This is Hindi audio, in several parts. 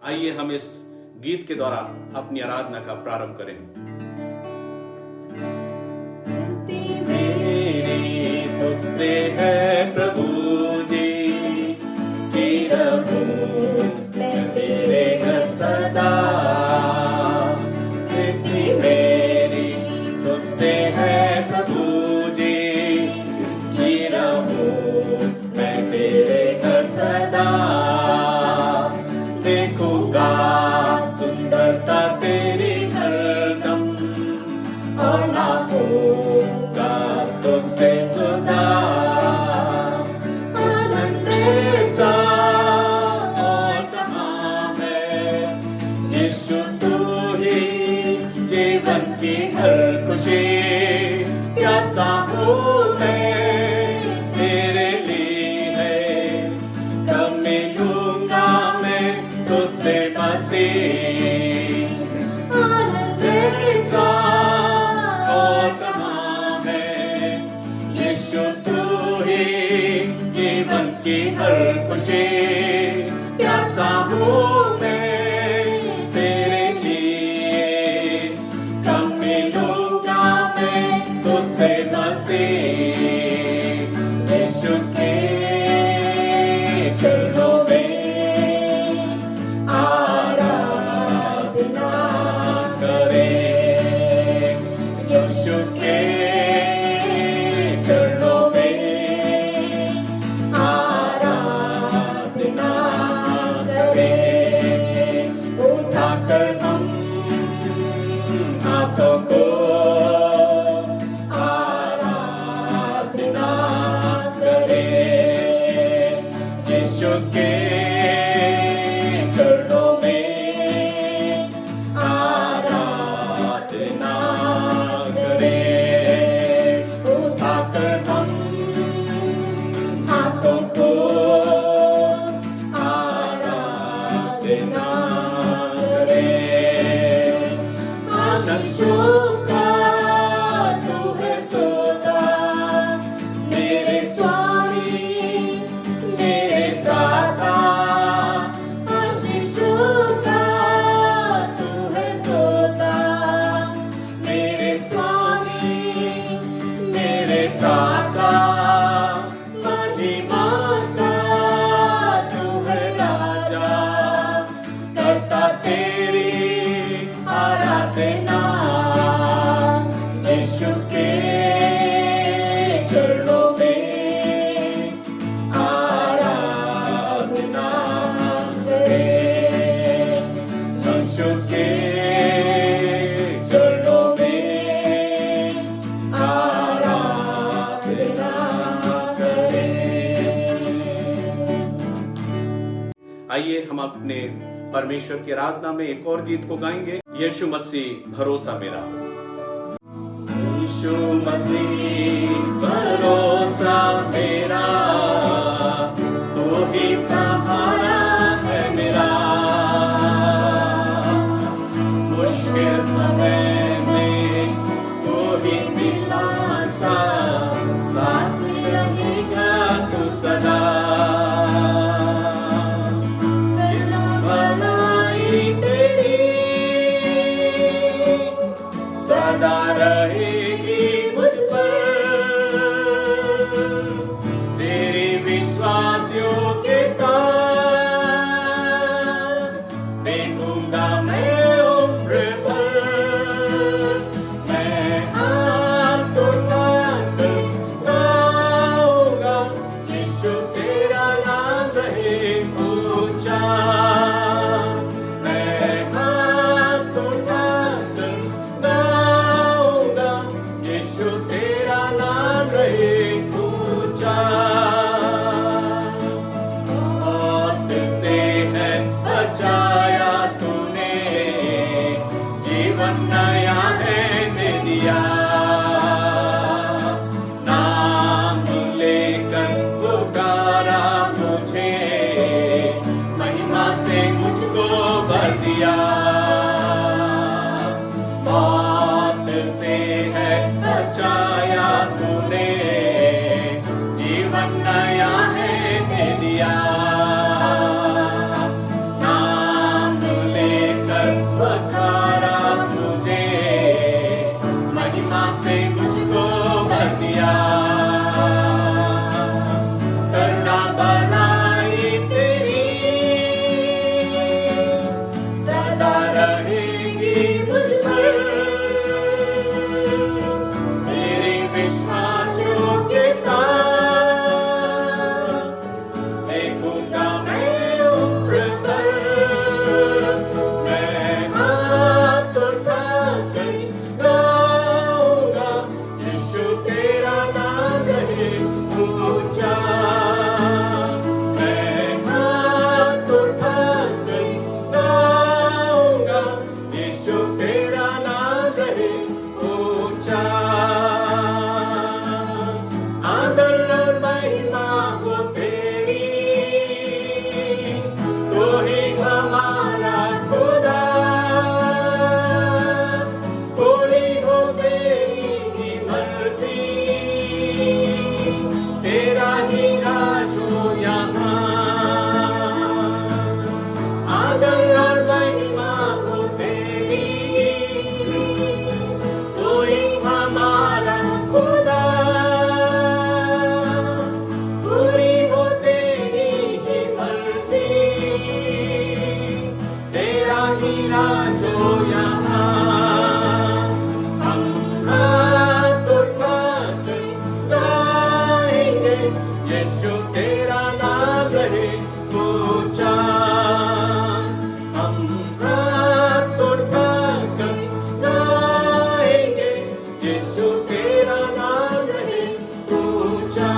आइए हम इस गीत के द्वारा अपनी आराधना का प्रारंभ करें। मेरी तुझसे है प्रभु जी, कि रहूं मैं तेरे घर सदा। मेरी तुझसे है प्रभु जी, कि रहूं मैं तेरे घर सदा। देखूंगा सुंदरता तेरी हरदम, और ना होगा तुझसे जुदा। आनंद ऐसा और कहाँ है, यीशु तू ही जीवन की हर खुशी। प्यासा हूँ मैं तेरे लिए, कब मिलूंगा मैं तुझसे मसीह। आनंद ऐसा और कहाँ है, यीशु तू ही जीवन की हर खुशी। प्यासा हूँ मैं तेरे लिए, कब मिलूंगा मैं तुझसे मसीह। यीशु के चरणों में आराधना करें, यीशु के चरणों में आराधना करें। उठाकर हम हाथों को आराधना करें, यीशु के चरणों में आराधना करें। उठाकर हम हाथों को आराधना करें। आशीषों का तू है सोता, मेरे स्वामी मेरे दाता। आशीषों का तू है सोता, मेरे स्वामी मेरे दाता। महिमा का तू है राजा, करता तेरी आराधना। यीशु के चरणों में आराधना करें, यीशु के चरणों में आराधना करें। आइए हम अपने परमेश्वर की आराधना में एक और गीत को गाएंगे, यीशु मसीह भरोसा मेरा। यीशु मसीह भरोसा मेरा, तू ही सहारा है मेरा। मुश्किल समय में तू ही दिलासा, साथ रहेगा तू सदा। भलाई तेरी सदा रहेगी मुझ पर, तेरी विश्वासियों के तार देखूंगा मैं उम्र भर। मैं हाथ उठाकर गाऊंगा, यीशु तेरा नाम रहे ऊंचा। मैं हाथ उठाकर गाऊंगा, यीशु तेरा नाम रहे ऊंचा। मौत से है बचाया तूने, जीवन नया है दे दिया। नाम लेकर पुकारा मुझे, महिमा से मुझको भर दिया। मौत से है बचाया तूने, जीवन नया है दे दिया। नाम आदर और महिमा हो तेरी, तू ही हमारा खुदा, पूरी हो तेरी ही मर्जी, तेरा ही राज हो यहाँ। हम हाथ उठाकर गाएंगे, यीशु तेरा नाम रहे ऊंचा। हम हाथ उठाकर गाएंगे, यीशु तेरा नाम रहे ऊंचा।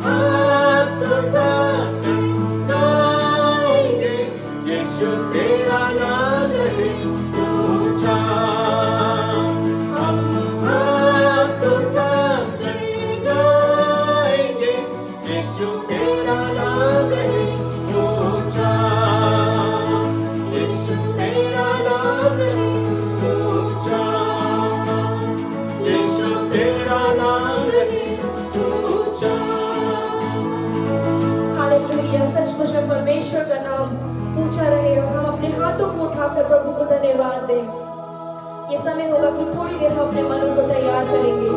हाथ उठाकर गाएंगे, यीशु तेरा नाम रहे ऊंचा। हम हाथ उठाकर गाएंगे, यीशु तेरा नाम रहे ऊंचा। यीशु तेरा नाम रहे ऊंचा। यीशु तेरा नाम रहे ऊंचा। हालेलुया। सचमुच में परमेश्वर का नाम ऊंचा रहे और हम अपने हाथों को उठाकर प्रभु को धन्यवाद दें। ये समय होगा कि थोड़ी देर हम अपने मनों को तैयार करेंगे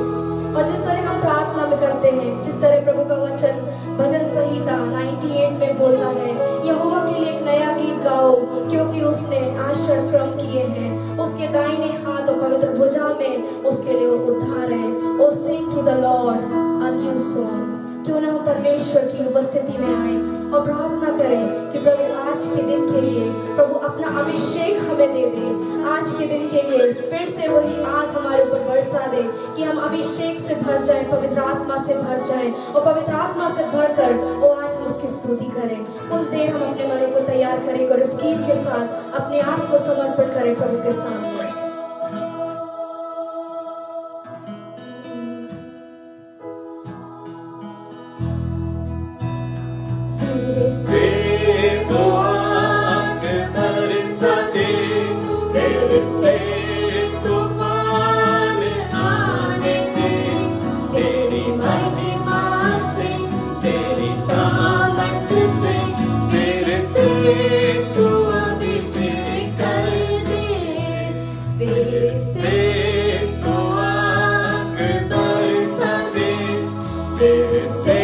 और जिस तरह हम प्रार्थना में करते हैं, जिस तरह प्रभु का वचन भजन संहिता 98 में बोलता है, यहोवा के लिए एक नया गीत गाओ क्योंकि उसने आश्चर्य कर्म किए हैं, उसके दाहिने हाथ और पवित्र भुजा में उसके लिए उद्धार है। O sing to the Lord a new song. क्यों ना हम परमेश्वर की उपस्थिति में आए और प्रार्थना करें कि प्रभु आज के दिन के लिए प्रभु अपना अभिषेक हमें दे दे। आज के दिन के लिए फिर से वही आग हमारे ऊपर बरसा दे कि हम अभिषेक से भर जाए, पवित्र आत्मा से भर जाए और पवित्र आत्मा से भरकर वो आज हम उसकी स्तुति करें। कुछ देर हम अपने मनों को तैयार करेंगे और इस गीत के साथ अपने आप को समर्पण करें प्रभु के सामने। से वो आग बरसा दे, फिर से तूफान आने दे, तेरी महिमा से, तेरी सामर्थ से, फिर से तू अभिषेक कर दे। फिर से तू आग बरसा दे, फिर से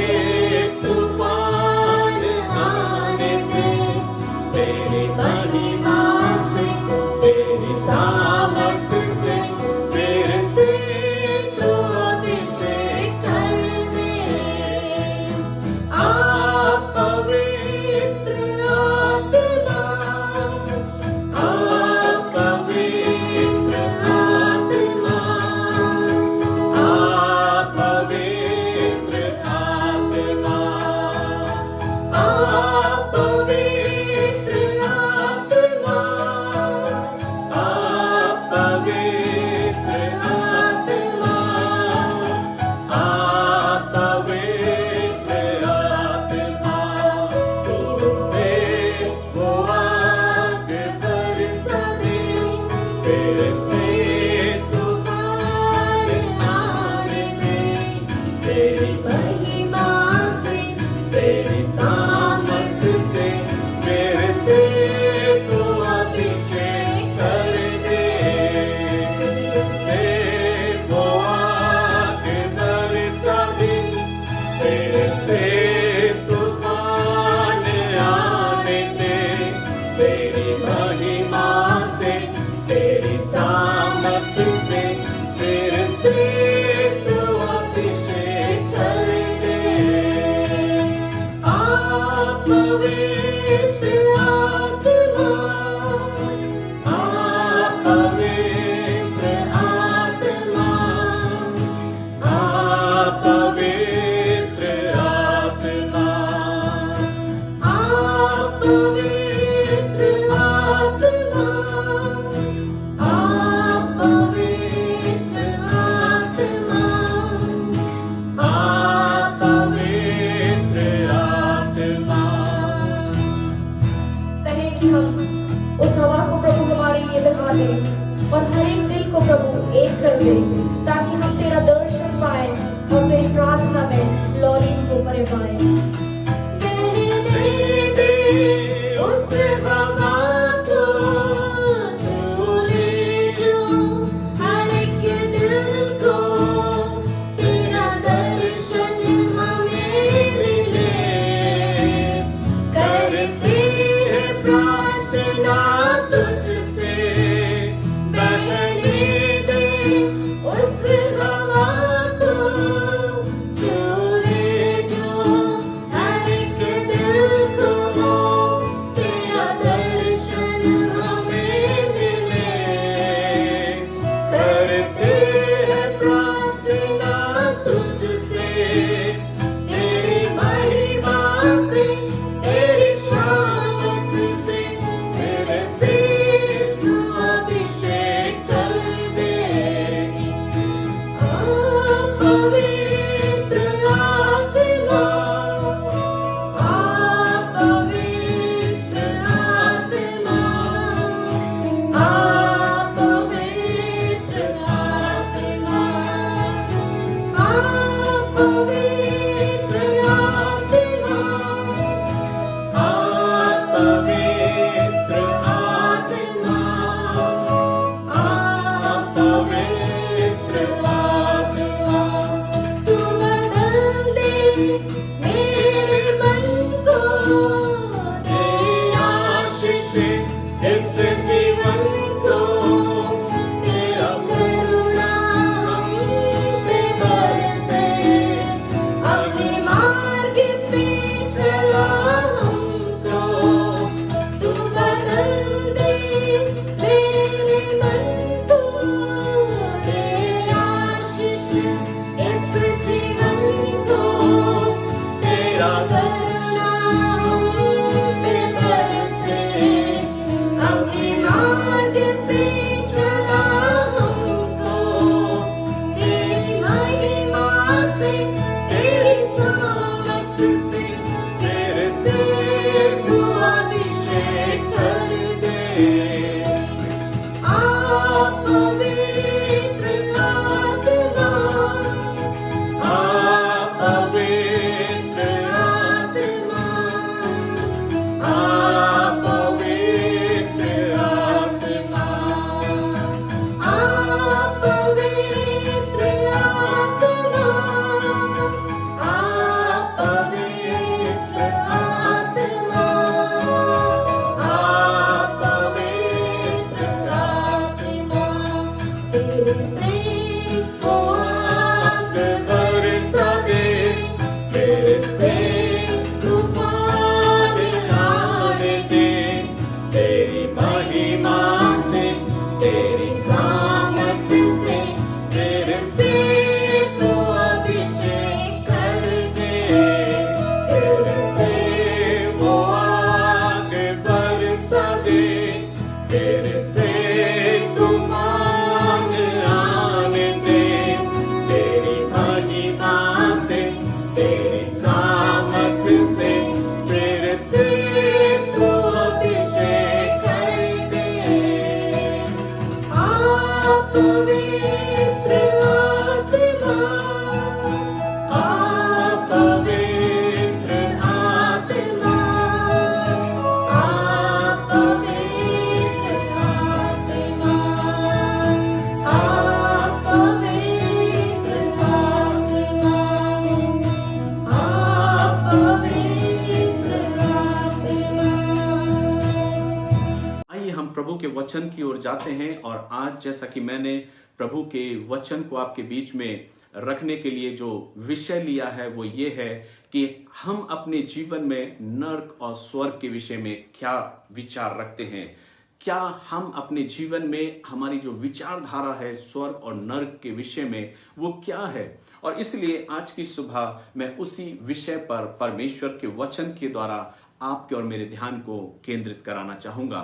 और हर एक दिल को प्रभु एक कर दे ताकि हम तेरा दर्शन पाए और तेरी प्रार्थना में लौलीन को भरे पाए। प्रार्थना तुझसे, बहने दे उस हवा को, जो ले जो हर एक दिल को, तेरा दर्शन हमें मिले। करते हैं प्रार्थना तुझसे, तेरी महिमा से, तेरी सामर्थ से, तेरे सिर तू अभिषेक कर दे। पवित्र आत्मा, पवित्र आत्मा, पवित्र आत्मा, पवित्र आत्मा, पवित्र आत्मा, पवित्र आत्मा, तू बदल दे मेरे मन को, तेरी आशीष इस जीवन को, तेरा करुणा हम पे बरसे, अपने मार्ग पे चला हमको, तू बदल दे मेरे मन को, तेरी आशीष इस जीवन को, तेरा करुणा हम पे बरसे, अपने मार्ग पे चला हमको, तेरी महिमा से, तेरी सामर्थ से, तेरे सिर तू अभिषेक कर दे। पवित्र आत्मा, पवित्र आत्मा, पवित्र आत्मा, पवित्र आत्मा, पवित्र आत्मा, पवित्र आत्मा, तेरे से वो आग बरसा दे, तेरे से तूफान आने दे, तेरी महिमा से, तेरी सामर्थ से, तेरे से तू अभिषेक कर दे। तेरे से वो आग बरसा दे, तेरे से तूफान आने दे, तेरी महिमा से, तेरी सामर्थ से, तेरे से तू अभिषेक कर दे। पवित्र आत्मा, पवित्र आत्मा, पवित्र आत्मा, पवित्र आत्मा, पवित्र आत्मा। आइए हम प्रभु के वचन की ओर जाते हैं। और आज जैसा कि मैंने प्रभु के वचन को आपके बीच में रखने के लिए जो विषय लिया है वो ये है कि हम अपने जीवन में नर्क और स्वर्ग के विषय में क्या विचार रखते हैं। क्या हम अपने जीवन में हमारी जो विचारधारा है स्वर्ग और नर्क के विषय में वो क्या है। और इसलिए आज की सुबह मैं उसी विषय पर परमेश्वर के वचन के द्वारा आपके और मेरे ध्यान को केंद्रित कराना चाहूंगा।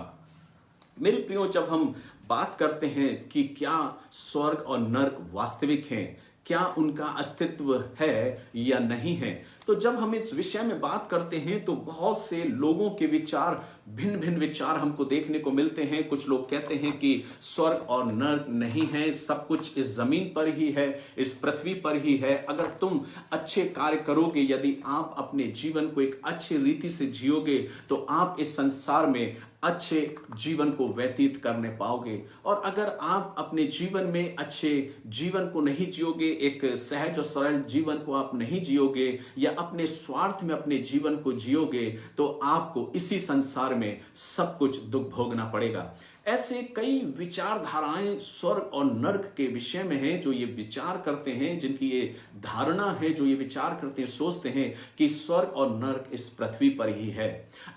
मेरे प्रियो, जब हम बात करते हैं कि क्या स्वर्ग और नर्क वास्तविक हैं, क्या उनका अस्तित्व है या नहीं है, तो जब हम इस विषय में बात करते हैं तो बहुत से लोगों के विचार, भिन्न भिन्न विचार हमको देखने को मिलते हैं। कुछ लोग कहते हैं कि स्वर्ग और नर्क नहीं है, सब कुछ इस जमीन पर ही है, इस पृथ्वी पर ही है। अगर तुम अच्छे कार्य करोगे, यदि आप अपने जीवन को एक अच्छी रीति से जियोगे, तो आप इस संसार में अच्छे जीवन को व्यतीत करने पाओगे। और अगर आप अपने जीवन में अच्छे जीवन को नहीं जियोगे, एक सहज और सरल जीवन को आप नहीं जियोगे या अपने स्वार्थ में अपने जीवन को जियोगे, तो आपको इसी संसार में सब कुछ दुख भोगना पड़ेगा। ऐसे कई विचारधाराएं स्वर्ग और नर्क के विषय में हैं, जो ये विचार करते हैं, जिनकी ये धारणा है, जो ये विचार करते हैं, सोचते हैं कि स्वर्ग और नर्क इस पृथ्वी पर ही है।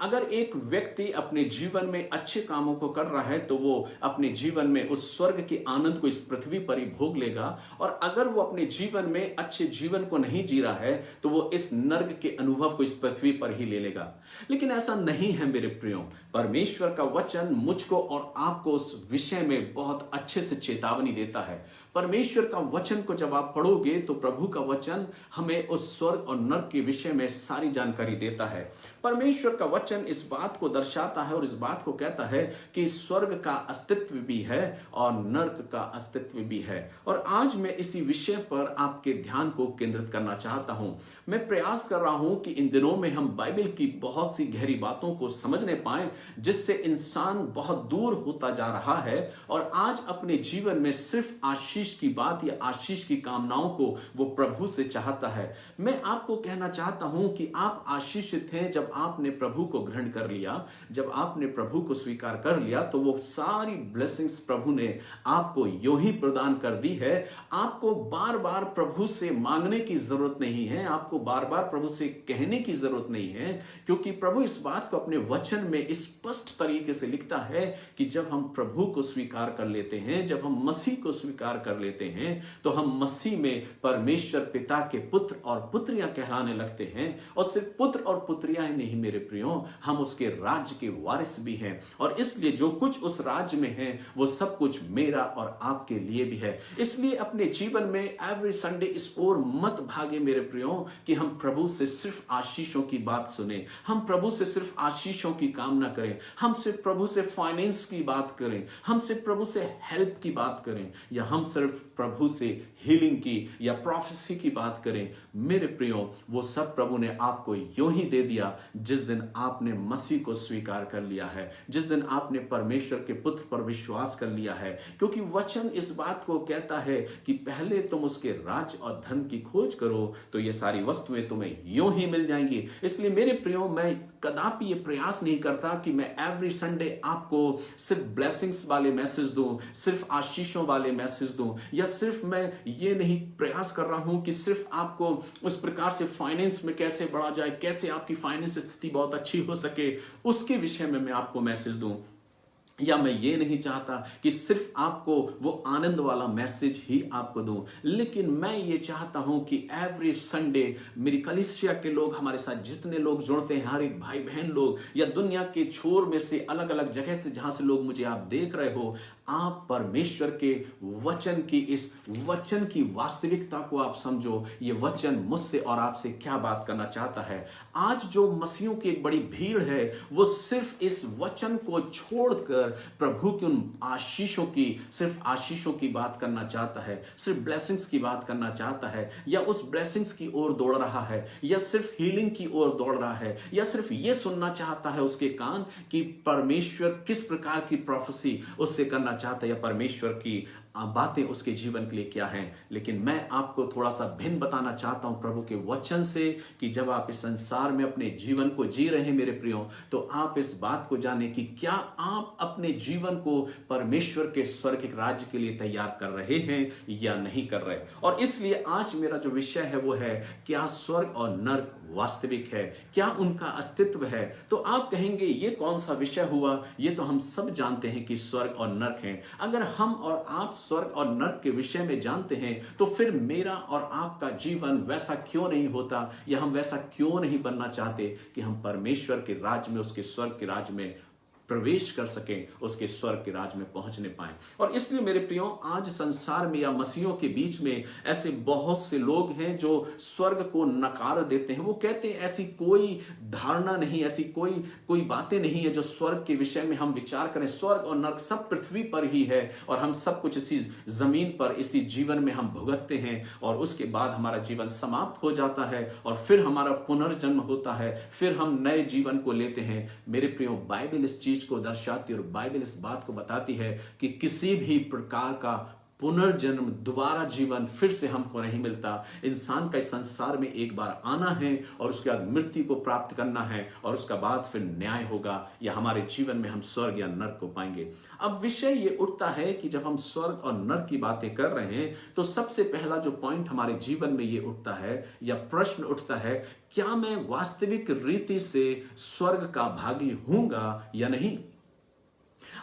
अगर एक व्यक्ति अपने जीवन में अच्छे कामों को कर रहा है तो वो अपने जीवन में उस स्वर्ग के आनंद को इस पृथ्वी पर ही भोग लेगा, और अगर वो अपने जीवन में अच्छे जीवन को नहीं जी रहा है तो वो इस नर्क के अनुभव को इस पृथ्वी पर ही ले लेगा। लेकिन ऐसा नहीं है मेरे प्रियो। परमेश्वर का वचन मुझको और आपको उस विषय में बहुत अच्छे से चेतावनी देता है। परमेश्वर का वचन को जब आप पढ़ोगे तो प्रभु का वचन हमें उस स्वर्ग और नर्क के विषय में सारी जानकारी देता है। परमेश्वर का वचन इस बात को दर्शाता है और इस बात को कहता है कि स्वर्ग का अस्तित्व भी है और नर्क का अस्तित्व भी है। और आज मैं इसी विषय पर आपके ध्यान को केंद्रित करना चाहता हूं। मैं प्रयास कर रहा हूं कि इन दिनों में हम बाइबल की बहुत सी गहरी बातों को समझने पाएं, जिससे इंसान बहुत दूर होता जा रहा है और आज अपने जीवन में सिर्फ आशीष की बात या आशीष की कामनाओं को वो प्रभु से चाहता है। मैं आपको कहना चाहता हूं कि आप आशीषित हैं जब आपने प्रभु को ग्रहण कर लिया, जब आपने प्रभु को स्वीकार कर लिया, तो वो सारी ब्लेसिंग्स प्रभु ने आपको यूं ही प्रदान कर दी है। आपको बार बार प्रभु से मांगने की जरूरत नहीं है, आपको बार बार प्रभु से कहने की जरूरत नहीं है, क्योंकि प्रभु इस बात को अपने वचन में स्पष्ट तरीके से लिखता है कि जब हम प्रभु को स्वीकार कर लेते हैं, जब हम मसीह को स्वीकार कर लेते हैं, तो हम मसीह में परमेश्वर पिता के पुत्र और पुत्रियां कहलाने लगते हैं। और सिर्फ पुत्र और पुत्रियां ही नहीं मेरे प्रियो, हम उसके राज्य के वारिस भी हैं। और इसलिए जो कुछ उस राज्य में है वो सब कुछ मेरा और आपके लिए भी है। इसलिए अपने जीवन में एवरी संडे इस ओर मत भागे मेरे प्रियो कि हम प्रभु से सिर्फ आशीषों की बात सुने, हम प्रभु से सिर्फ आशीषों की कामना करें, हम सिर्फ प्रभु से फाइनेंस की बात करें, हम सिर्फ प्रभु से हेल्प की बात करें, या हम सिर्फ प्रभु से हीलिंग की या प्रोफेसी की बात करें। मेरे प्रियो, वो सब प्रभु ने आपको यूं ही दे दिया जिस दिन आपने मसीह को स्वीकार कर लिया है, जिस दिन आपने परमेश्वर के पुत्र पर विश्वास कर लिया है। क्योंकि वचन इस बात को कहता है कि पहले तुम उसके राज्य और धन की खोज करो तो ये सारी वस्तुएं तुम्हें यूं ही मिल जाएंगी। इसलिए मेरे प्रियो, मैं कदापि ये प्रयास नहीं करता कि मैं एवरी संडे आपको सिर्फ ब्लेसिंग्स वाले मैसेज दूं, सिर्फ आशीषों वाले मैसेज दूं, या सिर्फ मैं ये नहीं प्रयास कर रहा हूं कि सिर्फ आपको उस प्रकार से फाइनेंस में कैसे बढ़ा जाए, कैसे आपकी फाइनेंस स्थिति बहुत अच्छी हो सके, उसके विषय में मैं आपको मैसेज दूं। या मैं ये नहीं चाहता कि सिर्फ आपको वो आनंद वाला मैसेज ही आपको दूं, लेकिन मैं ये चाहता हूं कि एवरी संडे मेरी कलीसिया के लोग, हमारे साथ जितने लोग जुड़ते हैं, हर एक भाई बहन लोग, या दुनिया के छोर में से अलग अलग जगह से जहां से लोग मुझे आप देख रहे हो, आप परमेश्वर के वचन की, इस वचन की वास्तविकता को आप समझो। ये वचन मुझसे और आपसे क्या बात करना चाहता है। आज जो मसीहों की एक बड़ी भीड़ है वो सिर्फ इस वचन को छोड़कर प्रभु की उन आशीषों की, सिर्फ आशीषों की बात करना चाहता है, सिर्फ ब्लेसिंग्स की बात करना चाहता है, या उस ब्लेसिंग्स की ओर दौड़ रहा है, या सिर्फ हीलिंग की ओर दौड़ रहा है, या सिर्फ ये सुनना चाहता है उसके कान कि परमेश्वर किस प्रकार की प्रोफेसी उससे करना चाहता है, या परमेश्वर की बातें उसके जीवन के लिए क्या हैं। लेकिन मैं आपको थोड़ा सा भिन्न बताना चाहता हूं प्रभु के वचन से कि जब आप इस संसार में अपने जीवन को जी रहे हैं मेरे प्रियो, तो आप इस बात को जाने कि क्या आप अपने जीवन को परमेश्वर के स्वर्गिक राज्य के लिए तैयार कर रहे हैं या नहीं कर रहे। और इसलिए आज मेरा जो विषय है वो है, क्या स्वर्ग और नर्क वास्तविक है, क्या उनका अस्तित्व है। तो आप कहेंगे ये कौन सा विषय हुआ, ये तो हम सब जानते हैं कि स्वर्ग और नर्क हैं। अगर हम और आप स्वर्ग और नर्क के विषय में जानते हैं तो फिर मेरा और आपका जीवन वैसा क्यों नहीं होता, या हम वैसा क्यों नहीं बनना चाहते कि हम परमेश्वर के राज्य में, उसके स्वर्ग के राज्य में प्रवेश कर सकें, उसके स्वर्ग के राज में पहुंचने पाएं। और इसलिए मेरे प्रियो, आज संसार में या मसीहों के बीच में ऐसे बहुत से लोग हैं जो स्वर्ग को नकार देते हैं। वो कहते हैं ऐसी कोई धारणा नहीं, ऐसी कोई बातें नहीं है जो स्वर्ग के विषय में हम विचार करें। स्वर्ग और नर्क सब पृथ्वी पर ही है और हम सब कुछ इसी जमीन पर, इसी जीवन में हम भुगतते हैं और उसके बाद हमारा जीवन समाप्त हो जाता है और फिर हमारा पुनर्जन्म होता है, फिर हम नए जीवन को लेते हैं। मेरे प्रियो, बाइबल इस चीज को दर्शाती है और बाइबल इस बात को बताती है कि किसी भी प्रकार का पुनर्जन्म, दोबारा जीवन फिर से हमको नहीं मिलता। इंसान का इस संसार में एक बार आना है और उसके बाद मृत्यु को प्राप्त करना है और उसका बाद फिर न्याय होगा, या हमारे जीवन में हम स्वर्ग या नरक को पाएंगे। अब विषय ये उठता है कि जब हम स्वर्ग और नरक की बातें कर रहे हैं तो सबसे पहला जो पॉइंट हमारे जीवन में ये उठता है या प्रश्न उठता है, क्या मैं वास्तविक रीति से स्वर्ग का भागी हूंगा या नहीं।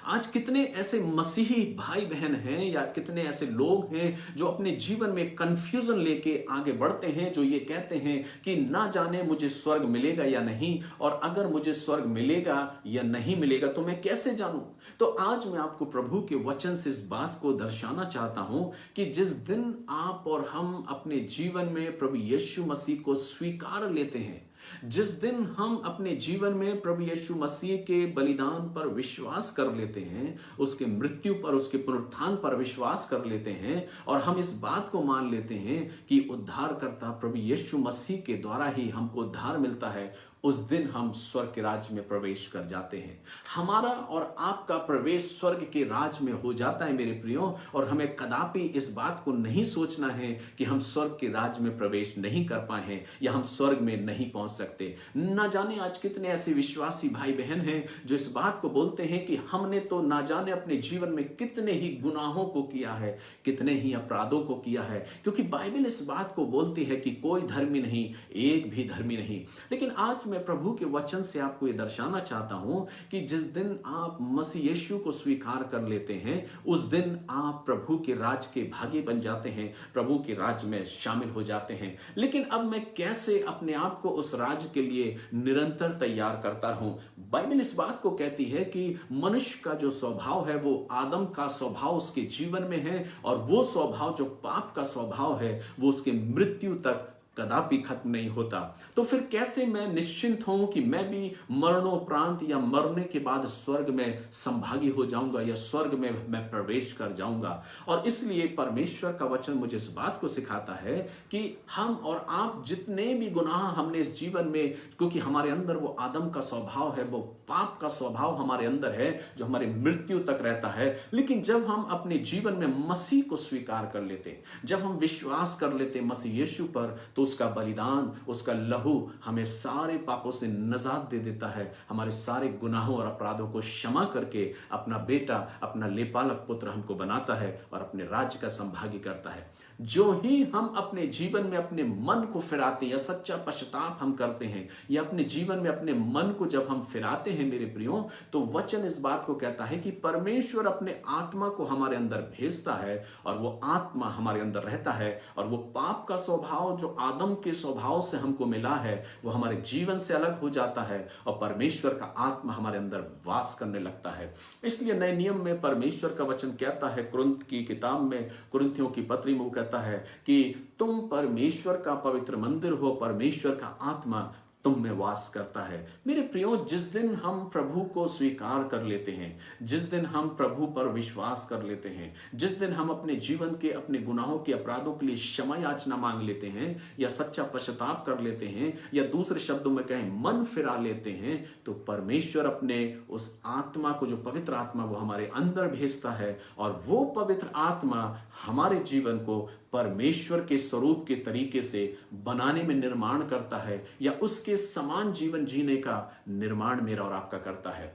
आज कितने ऐसे मसीही भाई बहन हैं या कितने ऐसे लोग हैं जो अपने जीवन में कंफ्यूजन लेके आगे बढ़ते हैं, जो ये कहते हैं कि ना जाने मुझे स्वर्ग मिलेगा या नहीं, और अगर मुझे स्वर्ग मिलेगा या नहीं मिलेगा तो मैं कैसे जानूं। तो आज मैं आपको प्रभु के वचन से इस बात को दर्शाना चाहता हूं कि जिस दिन आप और हम अपने जीवन में प्रभु यीशु मसीह को स्वीकार लेते हैं, जिस दिन हम अपने जीवन में प्रभु यीशु मसीह के बलिदान पर विश्वास कर लेते हैं, उसके मृत्यु पर, उसके पुनरुत्थान पर विश्वास कर लेते हैं, और हम इस बात को मान लेते हैं कि उद्धारकर्ता प्रभु यीशु मसीह के द्वारा ही हमको उद्धार मिलता है, उस दिन हम स्वर्ग के राज्य में प्रवेश कर जाते हैं। हमारा और आपका प्रवेश स्वर्ग के राज्य में हो जाता है मेरे प्रियो, और हमें कदापि इस बात को नहीं सोचना है कि हम स्वर्ग के राज्य में प्रवेश नहीं कर पाए हैं या हम स्वर्ग में नहीं पहुंच सकते। ना जाने आज कितने ऐसे विश्वासी भाई बहन हैं जो इस बात को बोलते हैं कि हमने तो ना जाने अपने जीवन में कितने ही गुनाहों को किया है, कितने ही अपराधों को किया है, क्योंकि बाइबल इस बात को बोलती है कि कोई धर्मी नहीं, एक भी धर्मी नहीं। लेकिन आज मैं प्रभु के वचन से आपको यह दर्शाना चाहता हूं कि जिस दिन आप मसीह यीशु को स्वीकार कर लेते हैं, उस दिन आप प्रभु के राज के भागी बन जाते हैं, प्रभु के राज में शामिल हो जाते हैं। लेकिन अब मैं कैसे अपने आप को उस राज के लिए निरंतर तैयार करता रहूं। बाइबल इस बात को कहती है कि मनुष्य का जो स्वभाव है वो आदम का स्वभाव उसके जीवन में है, और वो स्वभाव जो पाप का स्वभाव है वो उसके मृत्यु तक कदापि खत्म नहीं होता। तो फिर कैसे मैं निश्चिंत हूं कि मैं भी मरणोपरांत या मरने के बाद स्वर्ग में संभागी हो जाऊंगा या स्वर्ग में मैं प्रवेश कर जाऊंगा। और इसलिए परमेश्वर का वचन मुझे इस बात को सिखाता है कि हम और आप जितने भी गुनाह हमने इस जीवन में, क्योंकि हमारे अंदर वो आदम का स्वभाव है, वो पाप का स्वभाव हमारे अंदर है जो हमारे मृत्यु तक रहता है, लेकिन जब हम अपने जीवन में मसीह को स्वीकार कर लेते, जब हम विश्वास कर लेते मसीह यीशु पर, तो उसका बलिदान, उसका लहू हमें सारे पापों से निजात दे देता है, हमारे सारे गुनाहों और अपराधों को क्षमा करके अपना बेटा, अपना लेपालक पुत्र हमको बनाता है और अपने राज्य का संभागी करता है। जो ही हम अपने जीवन में अपने मन को फिराते या सच्चा पश्चाताप हम करते हैं, या अपने जीवन में अपने मन को जब हम फिराते हैं मेरे प्रियो, तो वचन इस बात को कहता है कि परमेश्वर अपने आत्मा को हमारे अंदर भेजता है, और वो आत्मा हमारे अंदर रहता है, और वो पाप का स्वभाव जो आदम के स्वभाव से हमको मिला है वो हमारे जीवन से अलग हो जाता है, और परमेश्वर का आत्मा हमारे अंदर वास करने लगता है। इसलिए नए नियम में परमेश्वर का वचन कहता है, कुरिन्थ की किताब में, कुरिन्थियों की पत्री में वो कहता है कि तुम परमेश्वर का पवित्र मंदिर हो, परमेश्वर का आत्मा तुम में वास करता है। मेरे प्रियो, जिस दिन हम प्रभु को स्वीकार कर लेते हैं, जिस दिन हम प्रभु पर विश्वास कर लेते हैं, जिस दिन हम अपने जीवन के, अपने गुनाहों के, अपराधों के लिए क्षमा याचना मांग लेते हैं, या सच्चा पश्चाताप कर लेते हैं, या दूसरे शब्दों में कहें मन फिरा लेते हैं, तो परमेश्वर अपने उस आत्मा को, जो पवित्र आत्मा, वो हमारे अंदर भेजता है, और वो पवित्र आत्मा हमारे जीवन को परमेश्वर के स्वरूप के तरीके से बनाने में निर्माण करता है, या उसके समान जीवन जीने का निर्माण मेरा और आपका करता है।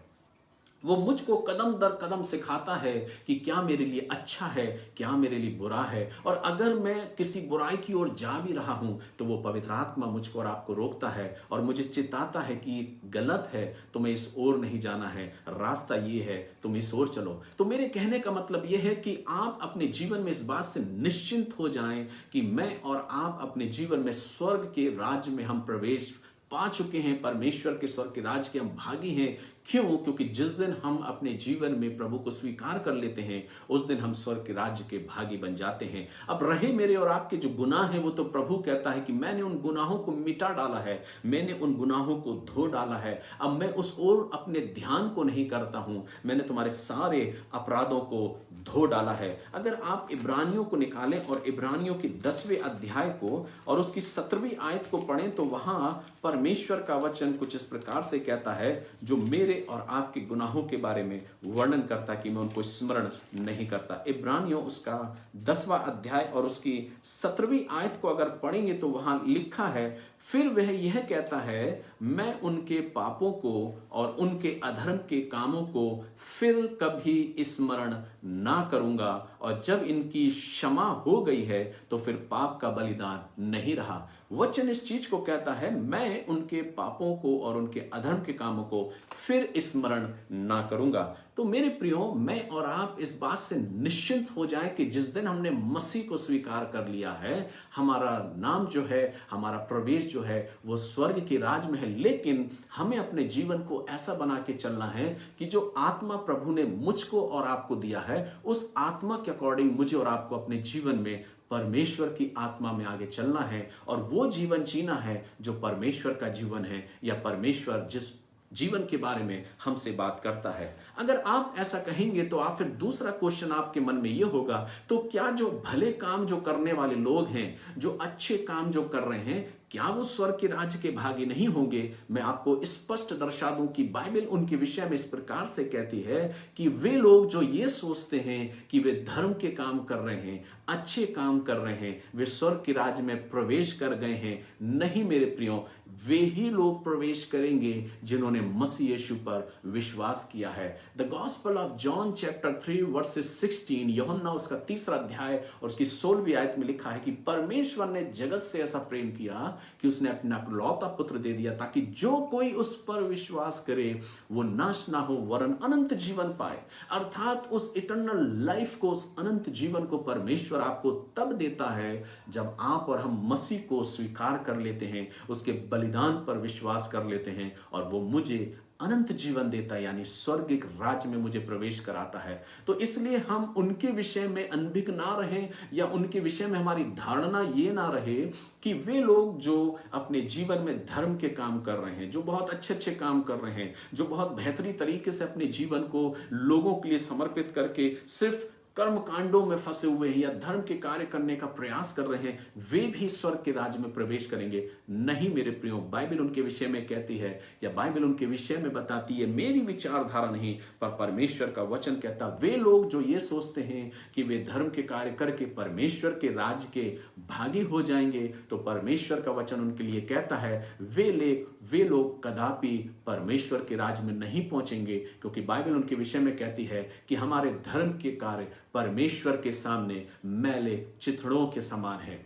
वो मुझको कदम दर कदम सिखाता है कि क्या मेरे लिए अच्छा है, क्या मेरे लिए बुरा है, और अगर मैं किसी बुराई की ओर जा भी रहा हूं तो वो पवित्र आत्मा मुझको और आपको रोकता है और मुझे चिताता है कि गलत है, तुम्हें इस ओर नहीं जाना है, रास्ता ये है, तुम इस ओर चलो। तो मेरे कहने का मतलब ये है कि आप अपने जीवन में इस बात से निश्चिंत हो जाएं कि मैं और आप अपने जीवन में स्वर्ग के राज्य में हम प्रवेश पा चुके हैं, परमेश्वर के स्वर्ग के राज के हम भागी हैं। क्यों? क्योंकि जिस दिन हम अपने जीवन में प्रभु को स्वीकार कर लेते हैं, उस दिन हम स्वर्ग के राज्य के भागी बन जाते हैं। अब रहे मेरे और आपके जो गुनाह हैं, वो तो प्रभु कहता है कि मैंने उन गुनाहों को मिटा डाला है, मैंने उन गुनाहों को धो डाला है, अब मैं उस ओर अपने ध्यान को नहीं करता हूं, मैंने तुम्हारे सारे अपराधों को धो डाला है। अगर आप इब्रानियों को निकालें और इब्रानियों के 10वें अध्याय को और उसकी 17वीं आयत को पढ़ें, तो वहां परमेश्वर का वचन कुछ इस प्रकार से कहता है, जो मेरे और आपके गुनाहों के बारे में वर्णन करता कि मैं उनको स्मरण नहीं करता। इब्रानियों उसका 10वां अध्याय और उसकी 17वीं आयत को अगर पढ़ेंगे तो वहां लिखा है, फिर वह यह कहता है, मैं उनके पापों को और उनके अधर्म के कामों को फिर कभी स्मरण ना करूंगा, और जब इनकी क्षमा हो गई है तो फिर पाप का बलिदान नहीं रहा। वचन इस चीज को कहता है, मैं उनके पापों को और उनके अधर्म के कामों को फिर स्मरण ना करूंगा। तो मेरे प्रियो, मैं और आप इस बात से निश्चिंत हो जाएं कि जिस दिन हमने मसीह को स्वीकार कर लिया है, हमारा नाम जो है, हमारा प्रवेश जो है वो स्वर्ग के राज में है। लेकिन हमें अपने जीवन को ऐसा बना के चलना है कि जो आत्मा प्रभु ने मुझको और आपको दिया है, उस आत्मा के अकॉर्डिंग मुझे और आपको अपने जीवन में परमेश्वर की आत्मा में आगे चलना है और वो जीवन जीना है जो परमेश्वर का जीवन है, या परमेश्वर जिस जीवन के बारे में हमसे बात करता है। अगर आप ऐसा कहेंगे तो आप फिर दूसरा क्वेश्चन आपके मन में यह होगा, तो क्या जो भले काम जो करने वाले लोग हैं, जो अच्छे काम जो कर रहे हैं, क्या वो स्वर्ग के राज्य के भागी नहीं होंगे? मैं आपको स्पष्ट दर्शा दूं कि बाइबल उनके विषय में इस प्रकार से कहती है कि वे लोग जो ये सोचते हैं कि वे धर्म के काम कर रहे हैं, अच्छे काम कर रहे हैं, वे स्वर्ग के राज्य में प्रवेश कर गए हैं। नहीं मेरे प्रियो, वे ही लोग प्रवेश करेंगे जिन्होंने मसीह यीशु पर विश्वास किया है। The gospel of John chapter 3 versus 16, यूहन्ना उसका 3रा अध्याय और उसकी 16वीं आयत में लिखा है कि परमेश्वर ने जगत से ऐसा प्रेम किया कि उसने अपना इकलौता पुत्र दे दिया, ताकि जो कोई उस पर विश्वास करे वो नाश ना हो वरन अनंत जीवन पाए। अर्थात उस इटर्नल लाइफ को, उस अनंत जीवन को परमेश्वर आपको तब देता है जब आप और हम मसीह को स्वीकार कर लेते हैं, उसके बलिदान पर विश्वास कर लेते हैं, और वो मुझे अनंत जीवन देता है, यानी स्वर्गिक राज्य में मुझे प्रवेश कराता है। तो इसलिए हम उनके विषय में अनभिज्ञ ना रहें, या उनके विषय में हमारी धारणा ये ना रहे कि वे लोग जो अपने जीवन में धर्म के काम कर रहे हैं, जो बहुत अच्छे अच्छे काम कर रहे हैं, जो बहुत बेहतरीन तरीके से अपने जीवन को लोगों के लिए समर्पित करके सिर्फ कर्म कांडों में फंसे हुए हैं या धर्म के कार्य करने का प्रयास कर रहे हैं, वे भी स्वर्ग के राज्य में प्रवेश करेंगे। नहीं मेरे प्रियो, बाइबल उनके विषय में कहती है, या बाइबल उनके विषय में बताती है, मेरी विचारधारा नहीं पर परमेश्वर का वचन कहता, वे लोग जो ये सोचते हैं कि वे धर्म के कार्य करके परमेश्वर के राज्य के भागी हो जाएंगे, तो परमेश्वर का वचन उनके लिए कहता है वे लोग कदापि परमेश्वर के राज्य में नहीं पहुंचेंगे, क्योंकि बाइबल उनके विषय में कहती है कि हमारे धर्म के कार्य परमेश्वर के सामने मैले चिथड़ों के समान है।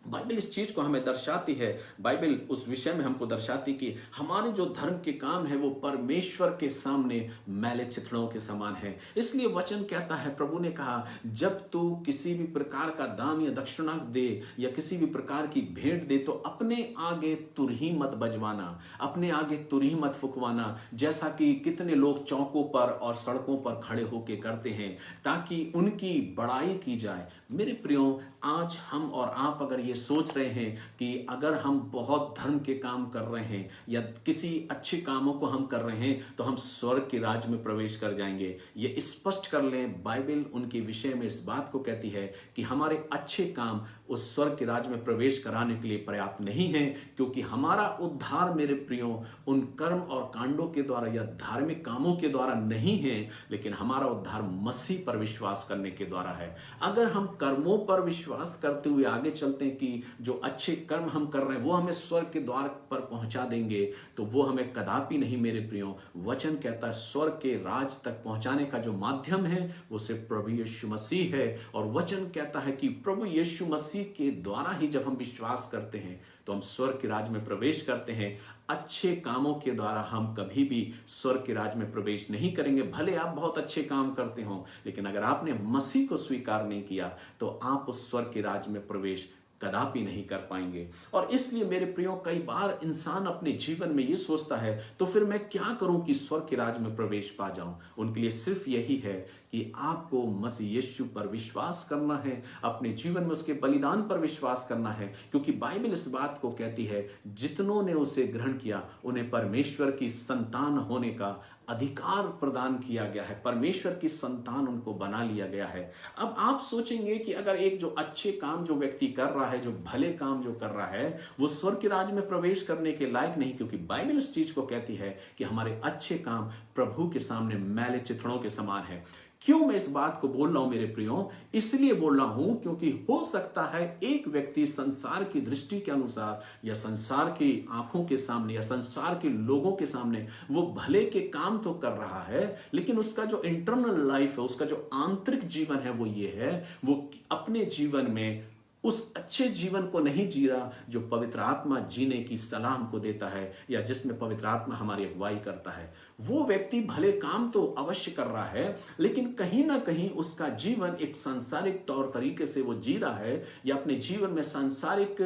बाइबल इस चीज को हमें दर्शाती है, बाइबल उस विषय में हमको दर्शाती कि हमारे जो धर्म के काम है वो परमेश्वर के सामने मैले चिथड़ों के समान है। इसलिए वचन कहता है, प्रभु ने कहा, जब तू किसी भी प्रकार का दान या दक्षिणा दे या किसी भी प्रकार की भेंट दे तो अपने आगे तुरही मत बजवाना, अपने आगे तुरही मत फुकवाना, जैसा कि कितने लोग चौकों पर और सड़कों पर खड़े होके करते हैं ताकि उनकी बड़ाई की जाए। मेरे प्रियो, आज हम और आप अगर ये सोच रहे हैं कि अगर हम बहुत धर्म के काम कर रहे हैं या किसी अच्छे कामों को हम कर रहे हैं तो हम स्वर्ग के राज्य में प्रवेश कर जाएंगे, ये स्पष्ट कर लें। बाइबल उनके विषय में इस बात को कहती है कि हमारे अच्छे काम उस स्वर्ग के राज्य में प्रवेश कराने के लिए पर्याप्त नहीं है, क्योंकि हमारा उद्धार मेरे प्रियो उन कर्म और कांडों के द्वारा या धार्मिक कामों के द्वारा नहीं है, लेकिन हमारा उद्धार मसीह पर विश्वास करने के द्वारा है। अगर हम कर्मों पर विश्वास करते हुए आगे चलते हैं कि जो अच्छे कर्म हम कर रहे हैं वो हमें स्वर्ग के द्वार पर पहुंचा देंगे, तो वो हमें कदापि नहीं मेरे प्रियो। वचन कहता है स्वर्ग के राज तक पहुंचाने का जो माध्यम है वो सिर्फ प्रभु यीशु मसीह है, और वचन कहता है कि प्रभु यीशु मसीह के द्वारा ही जब हम विश्वास करते हैं तो हम स्वर्ग के राज में प्रवेश करते हैं। अच्छे कामों के द्वारा हम कभी भी स्वर्ग के राज में प्रवेश नहीं करेंगे। भले आप बहुत अच्छे काम करते हो, लेकिन अगर आपने मसीह को स्वीकार नहीं किया तो आप उस स्वर्ग के राज में प्रवेश कदापि नहीं कर पाएंगे। और इसलिए मेरे प्रियो, कई बार इंसान अपने जीवन में ये सोचता है तो फिर मैं क्या करूं कि स्वर्ग के राज में प्रवेश पा जाऊं। उनके लिए सिर्फ यही है कि आपको मसीह यीशु पर विश्वास करना है, अपने जीवन में उसके बलिदान पर विश्वास करना है, क्योंकि बाइबल इस बात को कहती है जितनों ने उसे ग्रहण किया उन्हें परमेश्वर की संतान होने का अधिकार प्रदान किया गया है, परमेश्वर की संतान उनको बना लिया गया है। अब आप सोचेंगे कि अगर एक जो अच्छे काम जो व्यक्ति कर रहा है, जो भले काम जो कर रहा है, वो स्वर्ग के राज्य में प्रवेश करने के लायक नहीं, क्योंकि बाइबल इस चीज को कहती है कि हमारे अच्छे काम प्रभु के सामने मैले चिथड़ों के समान है। क्यों मैं इस बात को बोल रहा हूं मेरे प्रियो? इसलिए बोल रहा हूं क्योंकि हो सकता है एक व्यक्ति संसार की दृष्टि के अनुसार या संसार की आंखों के सामने या संसार के लोगों के सामने वो भले के काम तो कर रहा है, लेकिन उसका जो इंटरनल लाइफ है, उसका जो आंतरिक जीवन है, वो ये है, वो अपने जीवन में उस अच्छे जीवन को नहीं जी रहा जो पवित्र आत्मा जीने की सलाह हमको देता है, या जिसमें पवित्र आत्मा हमारी अगुवाई करता है। वो व्यक्ति भले काम तो अवश्य कर रहा है, लेकिन कहीं ना कहीं उसका जीवन एक सांसारिक तौर तरीके से वो जी रहा है, या अपने जीवन में सांसारिक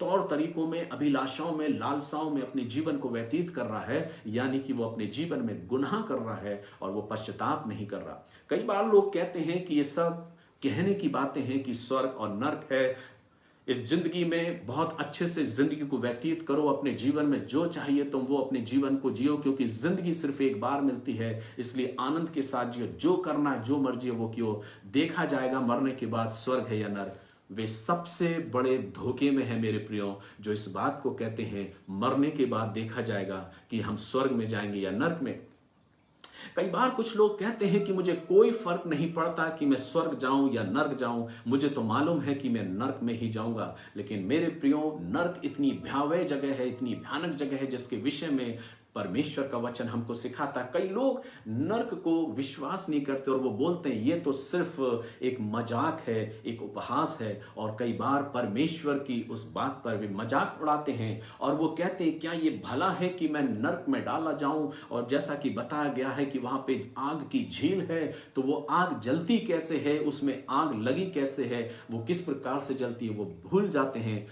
तौर तरीकों में, अभिलाषाओं में, लालसाओं में अपने जीवन को व्यतीत कर रहा है, यानी कि वो अपने जीवन में गुनाह कर रहा है और वो पश्चाताप नहीं कर रहा। कई बार लोग कहते हैं कि ये सब कहने की बातें हैं कि स्वर्ग और नर्क है, इस जिंदगी में बहुत अच्छे से जिंदगी को व्यतीत करो, अपने जीवन में जो चाहिए तुम वो अपने जीवन को जियो, क्योंकि जिंदगी सिर्फ एक बार मिलती है, इसलिए आनंद के साथ जियो, जो करना है, जो मर्जी है वो क्यों, देखा जाएगा मरने के बाद स्वर्ग है या नर्क। वे सबसे बड़े धोखे में है मेरे प्रियो, जो इस बात को कहते हैं मरने के बाद देखा जाएगा कि हम स्वर्ग में जाएंगे या नर्क में। कई बार कुछ लोग कहते हैं कि मुझे कोई फर्क नहीं पड़ता कि मैं स्वर्ग जाऊं या नर्क जाऊं, मुझे तो मालूम है कि मैं नर्क में ही जाऊंगा। लेकिन मेरे प्रियो, नर्क इतनी भयावह जगह है, इतनी भयानक जगह है, जिसके विषय में परमेश्वर का वचन हमको सिखाता। कई लोग नर्क को विश्वास नहीं करते और वो बोलते हैं ये तो सिर्फ एक मजाक है, एक उपहास है, और कई बार परमेश्वर की उस बात पर भी मजाक उड़ाते हैं और वो कहते हैं क्या ये भला है कि मैं नर्क में डाला जाऊं, और जैसा कि बताया गया है कि वहां पे आग की झील है, तो वो आग जलती कैसे है, उसमें आग लगी कैसे है, वो किस प्रकार से जलती है, वो भूल जाते हैं।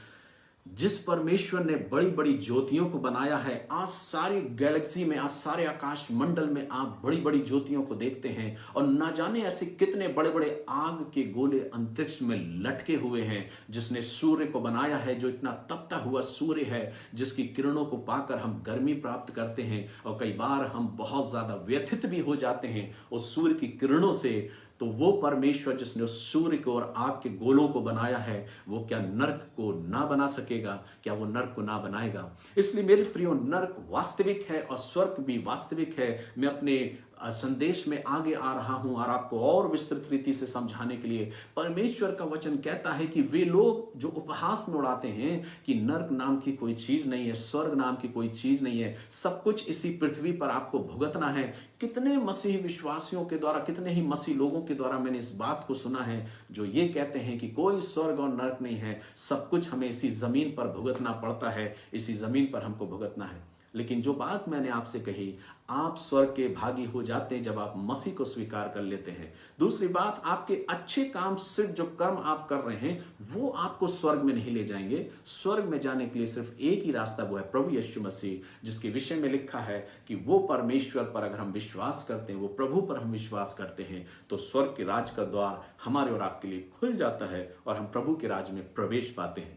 जिस परमेश्वर ने बड़ी बड़ी ज्योतियों को बनाया है, आज सारी गैलेक्सी में, आज सारे आकाश मंडल में आप बड़ी बड़ी ज्योतियों को देखते हैं, और ना जाने ऐसे कितने बड़े बड़े आग के गोले अंतरिक्ष में लटके हुए हैं। जिसने सूर्य को बनाया है, जो इतना तपता हुआ सूर्य है, जिसकी किरणों को पाकर हम गर्मी प्राप्त करते हैं, और कई बार हम बहुत ज्यादा व्यथित भी हो जाते हैं उस सूर्य की किरणों से। तो वो परमेश्वर जिसने उस सूर्य को और आग के गोलों को बनाया है, वो क्या नर्क को ना बना सकेगा? क्या वो नर्क को ना बनाएगा? इसलिए मेरे प्रियो, नर्क वास्तविक है और स्वर्ग भी वास्तविक है। मैं अपने संदेश में आगे आ रहा हूं और आपको और विस्तृत रीति से समझाने के लिए। परमेश्वर का वचन कहता है कि वे लोग जो उपहास में उड़ाते हैं कि नर्क नाम की कोई चीज नहीं है, स्वर्ग नाम की कोई चीज नहीं है, सब कुछ इसी पृथ्वी पर आपको भुगतना है। कितने मसीही विश्वासियों के द्वारा, कितने ही मसीह लोगों के द्वारा मैंने इस बात को सुना है जो ये कहते हैं कि कोई स्वर्ग और नर्क नहीं है, सब कुछ हमें इसी जमीन पर भुगतना पड़ता है, इसी जमीन पर हमको भुगतना है। लेकिन जो बात मैंने आपसे कही, आप स्वर्ग के भागी हो जाते हैं जब आप मसीह को स्वीकार कर लेते हैं। दूसरी बात, आपके अच्छे काम, सिर्फ जो कर्म आप कर रहे हैं, वो आपको स्वर्ग में नहीं ले जाएंगे। स्वर्ग में जाने के लिए सिर्फ एक ही रास्ता, वो है प्रभु यीशु मसीह, जिसके विषय में लिखा है कि वो परमेश्वर पर अगर हम विश्वास करते हैं, वो प्रभु पर हम विश्वास करते हैं, तो स्वर्ग के राज का द्वार हमारे और आपके लिए खुल जाता है और हम प्रभु के राज में प्रवेश पाते हैं।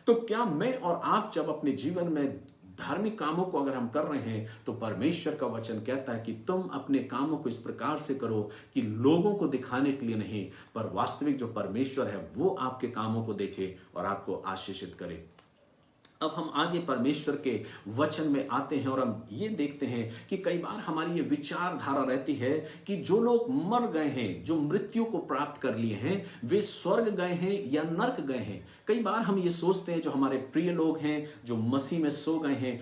तो क्या मैं और आप जब अपने जीवन में धार्मिक कामों को अगर हम कर रहे हैं, तो परमेश्वर का वचन कहता है कि तुम अपने कामों को इस प्रकार से करो कि लोगों को दिखाने के लिए नहीं, पर वास्तविक जो परमेश्वर है वो आपके कामों को देखे और आपको आशीषित करे। अब हम आगे परमेश्वर के वचन में आते हैं और हम ये देखते हैं कि कई बार हमारी ये विचारधारा रहती है कि जो लोग मर गए हैं, जो मृत्यु को प्राप्त कर लिए हैं, वे स्वर्ग गए हैं या नर्क गए हैं। कई बार हम ये सोचते हैं जो हमारे प्रिय लोग हैं, जो मसीह में सो गए हैं,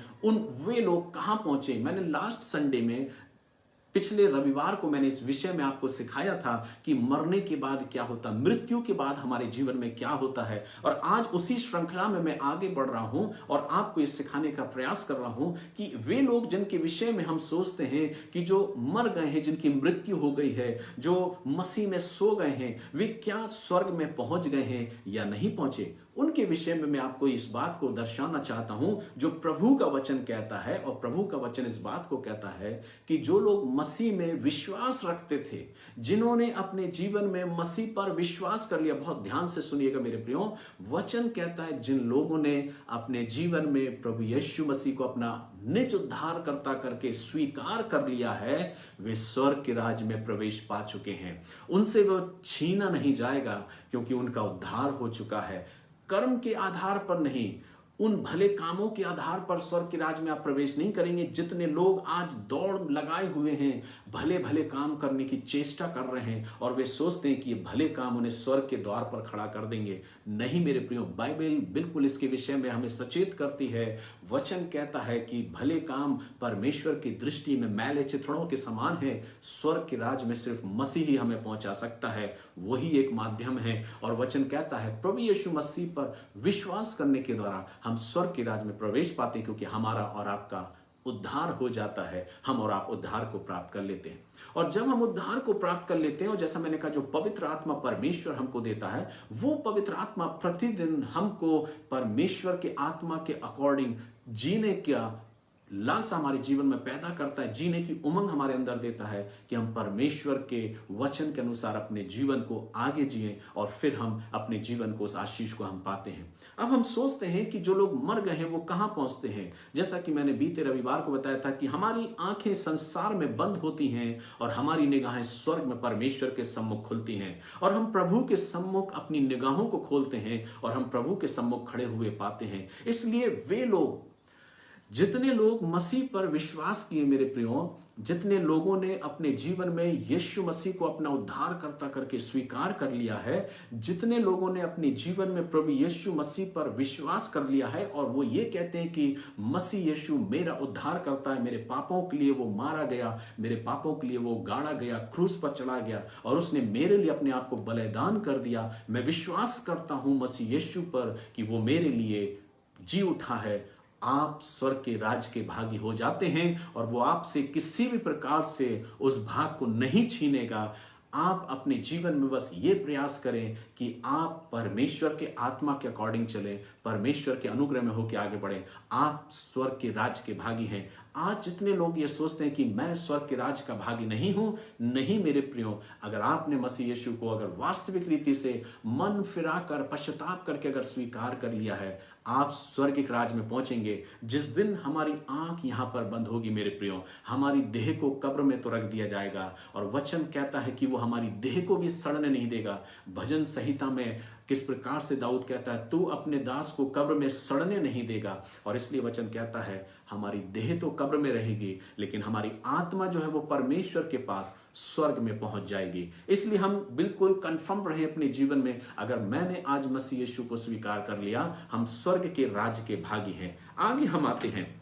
वे लोग कहाँ पहुंचे। मैंने लास्ट संडे में, पिछले रविवार को मैंने इस विषय में आपको सिखाया था कि मरने के बाद क्या होता, मृत्यु के बाद हमारे जीवन में क्या होता है। और आज उसी श्रृंखला में मैं आगे बढ़ रहा हूं और आपको ये सिखाने का प्रयास कर रहा हूं कि वे लोग जिनके विषय में हम सोचते हैं कि जो मर गए हैं, जिनकी मृत्यु हो गई है, जो मसीह में सो गए हैं, वे क्या स्वर्ग में पहुंच गए हैं या नहीं पहुंचे। उनके विषय में मैं आपको इस बात को दर्शाना चाहता हूं जो प्रभु का वचन कहता है। और प्रभु का वचन इस बात को कहता है कि जो लोग मसीह में विश्वास रखते थे, जिन्होंने अपने जीवन में मसीह पर विश्वास कर लिया, बहुत ध्यान से सुनिएगा मेरे प्रियो, वचन कहता है जिन लोगों ने अपने जीवन में प्रभु यीशु मसीह को अपना निज उद्धारकर्ता करके स्वीकार कर लिया है, वे स्वर्ग के राज्य में प्रवेश पा चुके हैं। उनसे वो छीना नहीं जाएगा, क्योंकि उनका उद्धार हो चुका है। कर्म के आधार पर नहीं, उन भले कामों के आधार पर स्वर्ग के राज्य में आप प्रवेश नहीं करेंगे। जितने लोग आज दौड़ लगाए हुए हैं, भले भले काम करने की चेष्टा कर रहे हैं और वे सोचते हैं कि ये भले काम उन्हें स्वर्ग के द्वार पर खड़ा कर देंगे, नहीं मेरे प्रियो, बाइबल बिल्कुल इसके विषय में हमें सचेत करती है। वचन कहता है कि भले काम परमेश्वर की दृष्टि में मैले चिथड़ों के समान है। स्वर्ग के राज्य में सिर्फ मसीह ही हमें पहुंचा सकता है, वही एक माध्यम है। और वचन कहता है प्रभु यीशु मसीह पर विश्वास करने के द्वारा हम स्वर्ग के राज्य में प्रवेश पाते हैं, क्योंकि हमारा और आपका उद्धार हो जाता है। हम और आप उद्धार को प्राप्त कर लेते हैं। और जब हम उद्धार को प्राप्त कर लेते हैं, और जैसा मैंने कहा, जो पवित्र आत्मा परमेश्वर हमको देता है, वो पवित्र आत्मा प्रतिदिन हमको परमेश्वर के आत्मा के अकॉर्डिंग जीने का लालसा हमारे जीवन में पैदा करता है, जीने की उमंग हमारे अंदर देता है कि हम परमेश्वर के वचन के अनुसार अपने जीवन को आगे जिएं, और फिर हम अपने जीवन को, उस आशीष को हम पाते हैं। अब हम सोचते हैं कि जो लोग मर गए हैं वो कहां पहुंचते हैं। जैसा कि मैंने बीते रविवार को बताया था कि हमारी आंखें संसार में बंद होती हैं और हमारी निगाहें स्वर्ग में परमेश्वर के सम्मुख खुलती हैं, और हम प्रभु के सम्मुख अपनी निगाहों को खोलते हैं और हम प्रभु के सम्मुख खड़े हुए पाते हैं। इसलिए वे लोग, जितने लोग मसीह पर विश्वास किए मेरे प्रियो, जितने लोगों ने अपने जीवन में यीशु मसीह को अपना उद्धारकर्ता करके स्वीकार कर लिया है, जितने लोगों ने अपने जीवन में प्रभु यीशु मसीह पर विश्वास कर लिया है और वो ये कहते हैं कि मसीह यीशु मेरा उद्धारकर्ता है, मेरे पापों के लिए वो मारा गया, मेरे पापों के लिए वो गाड़ा गया, क्रूस पर चला गया और उसने मेरे लिए अपने आप को बलिदान कर दिया। मैं विश्वास करता हूं मसीह यीशु पर कि वो मेरे लिए जी उठा है। आप स्वर्ग के राज्य के भागी हो जाते हैं, और वो आपसे किसी भी प्रकार से उस भाग को नहीं छीनेगा। आप अपने जीवन में बस ये प्रयास करें कि आप परमेश्वर के आत्मा के अकॉर्डिंग चलें, परमेश्वर के अनुग्रह में होकर आगे बढ़ें। आप स्वर्ग के राज्य के भागी हैं। आज जितने लोग ये सोचते हैं कि मैं स्वर्ग के राज्य का भागी नहीं हूं, नहीं मेरे प्रियो, अगर आपने मसीह यीशु को अगर वास्तविक रीति से मन फिराकर, पश्चाताप करके अगर स्वीकार कर लिया है, आप स्वर्ग के राज्य में पहुंचेंगे। जिस दिन हमारी आंख यहां पर बंद होगी मेरे प्रियो, हमारी देह को कब्र में तो रख दिया जाएगा, और वचन कहता है कि वो हमारी देह को भी सड़ने नहीं देगा। भजन संहिता में किस प्रकार से दाऊद कहता है, तू अपने दास को कब्र में सड़ने नहीं देगा। और इसलिए वचन कहता है हमारी देह तो कब्र में रहेगी, लेकिन हमारी आत्मा जो है वो परमेश्वर के पास स्वर्ग में पहुंच जाएगी। इसलिए हम बिल्कुल कंफर्म रहे अपने जीवन में, अगर मैंने आज मसीह यीशु को स्वीकार कर लिया, हम स्वर्ग के राज्य के भागी हैं। आगे हम आते हैं,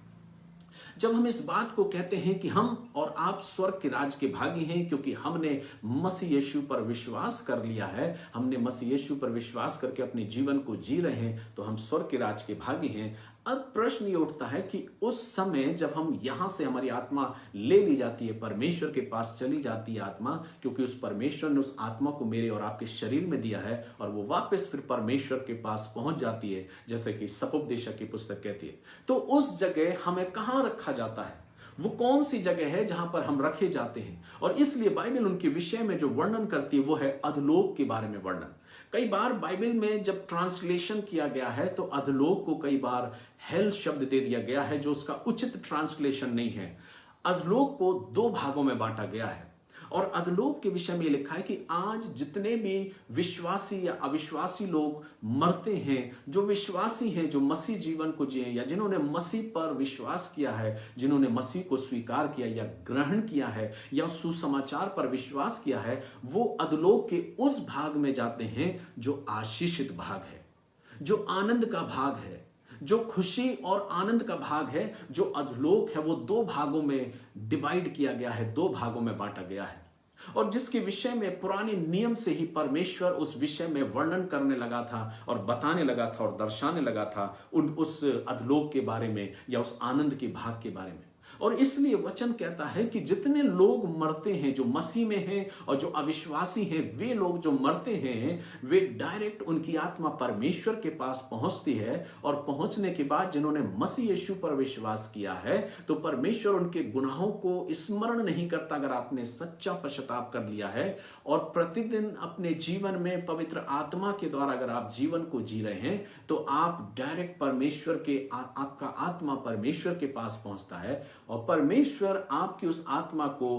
जब हम इस बात को कहते हैं कि हम और आप स्वर्ग के राज्य के भागी हैं, क्योंकि हमने मसीह यीशु पर विश्वास कर लिया है, हमने मसीह यीशु पर विश्वास करके अपने जीवन को जी रहे हैं, तो हम स्वर्ग के राज्य के भागी हैं। अब प्रश्न ये उठता है कि उस समय जब हम यहां से, हमारी आत्मा ले ली जाती है, परमेश्वर के पास चली जाती है आत्मा, क्योंकि उस परमेश्वर ने उस आत्मा को मेरे और आपके शरीर में दिया है, और वो वापस फिर परमेश्वर के पास पहुंच जाती है, जैसे कि सपोपदेशक की पुस्तक कहती है। तो उस जगह हमें कहां रखा जाता है, वो कौन सी जगह है जहां पर हम रखे जाते हैं? और इसलिए बाइबल उनके विषय में जो वर्णन करती है वो है अधलोक के बारे में वर्णन। कई बार बाइबल में जब ट्रांसलेशन किया गया है तो अधलोक को कई बार हेल शब्द दे दिया गया है, जो उसका उचित ट्रांसलेशन नहीं है। अधलोक को दो भागों में बांटा गया है, और अधलोक के विषय में लिखा है कि आज जितने भी विश्वासी या अविश्वासी लोग मरते हैं, जो विश्वासी हैं, जो मसीह जीवन को जिए, या जिन्होंने मसीह पर विश्वास किया है, जिन्होंने मसीह को स्वीकार किया या ग्रहण किया है, या सुसमाचार पर विश्वास किया है, वो अधलोक के उस भाग में जाते हैं जो आशीषित भाग है, जो आनंद का भाग है, जो खुशी और आनंद का भाग है। जो अधलोक है वो दो भागों में डिवाइड किया गया है, दो भागों में बांटा गया है, और जिसके विषय में पुराने नियम से ही परमेश्वर उस विषय में वर्णन करने लगा था और बताने लगा था और दर्शाने लगा था उस अधलोक के बारे में या उस आनंद के भाग के बारे में। और इसलिए वचन कहता है कि जितने लोग मरते हैं जो मसीह में हैं और जो अविश्वासी हैं, वे लोग जो मरते हैं वे डायरेक्ट उनकी आत्मा परमेश्वर के पास पहुंचती है। और पहुंचने के बाद जिन्होंने मसीह यीशु पर विश्वास किया है तो परमेश्वर उनके गुनाहों को स्मरण नहीं करता। अगर आपने सच्चा पश्चाताप कर लिया है और प्रतिदिन अपने जीवन में पवित्र आत्मा के द्वारा अगर आप जीवन को जी रहे हैं तो आप डायरेक्ट परमेश्वर के आपका आत्मा परमेश्वर के पास पहुंचता है और परमेश्वर आपकी उस आत्मा को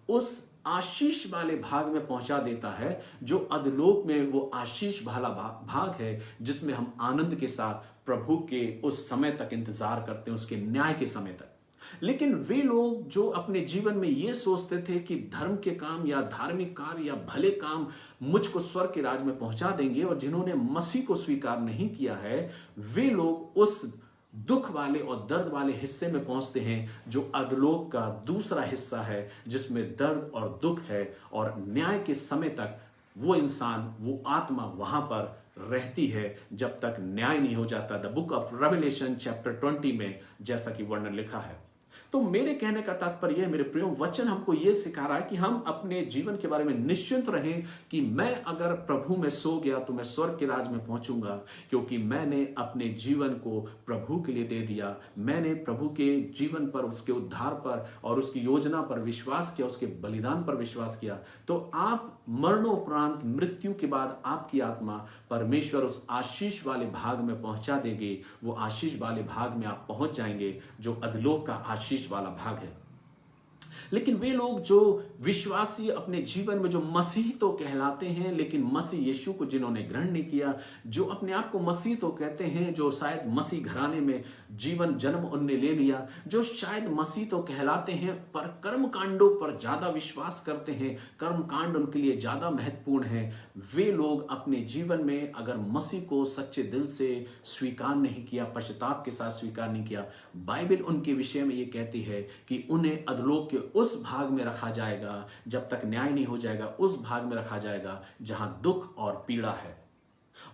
उस आशीष वाले भाग में पहुंचा देता है जो अधलोक में वो आशीष वाला भाग है जिसमें हम आनंद के साथ प्रभु के उस समय तक इंतजार करते हैं, उसके न्याय के समय तक। लेकिन वे लोग जो अपने जीवन में ये सोचते थे कि धर्म के काम या धार्मिक कार्य या भले काम मुझको स्वर्ग के राज में पहुंचा देंगे और जिन्होंने मसीह को स्वीकार नहीं किया है, वे लोग उस दुख वाले और दर्द वाले हिस्से में पहुंचते हैं जो अधलोक का दूसरा हिस्सा है जिसमें दर्द और दुख है। और न्याय के समय तक वो इंसान, वो आत्मा वहां पर रहती है जब तक न्याय नहीं हो जाता। The book of revelation chapter 20 में जैसा कि वर्णन लिखा है। तो मेरे कहने का तात्पर्य है मेरे प्रियो, वचन हमको यह सिखा रहा है कि हम अपने जीवन के बारे में निश्चिंत रहें कि मैं अगर प्रभु में सो गया तो मैं स्वर्ग के राज में पहुंचूंगा, क्योंकि मैंने अपने जीवन को प्रभु के लिए दे दिया। मैंने प्रभु के जीवन पर, उसके उद्धार पर और उसकी योजना पर विश्वास किया, उसके बलिदान पर विश्वास किया। तो आप मरणोपरांत, मृत्यु के बाद आपकी आत्मा परमेश्वर उस आशीष वाले भाग में पहुंचा देगी। वो आशीष वाले भाग में आप पहुंच जाएंगे जो अधलोक का आशीष वाला भाग है। लेकिन वे लोग जो विश्वासी अपने जीवन में जो मसीह तो कहलाते हैं लेकिन मसीह यीशु को जिन्होंने ग्रहण नहीं किया, जो अपने आप को मसीह तो कहते हैं, जो शायद मसीह घराने में जीवन जन्म उनने ले लिया, जो शायद मसीह तो कहलाते हैं पर कर्म कांडों पर ज्यादा विश्वास करते हैं, कर्म कांड उनके लिए ज्यादा महत्वपूर्ण है, वे लोग अपने जीवन में अगर मसीह को सच्चे दिल से स्वीकार नहीं किया, पश्चाताप के साथ स्वीकार नहीं किया, बाइबल उनके विषय में ये कहती है कि उन्हें अधलोक के उस भाग में रखा जाएगा जब तक न्याय नहीं हो जाएगा, उस भाग में रखा जाएगा जहां दुख और पीड़ा है।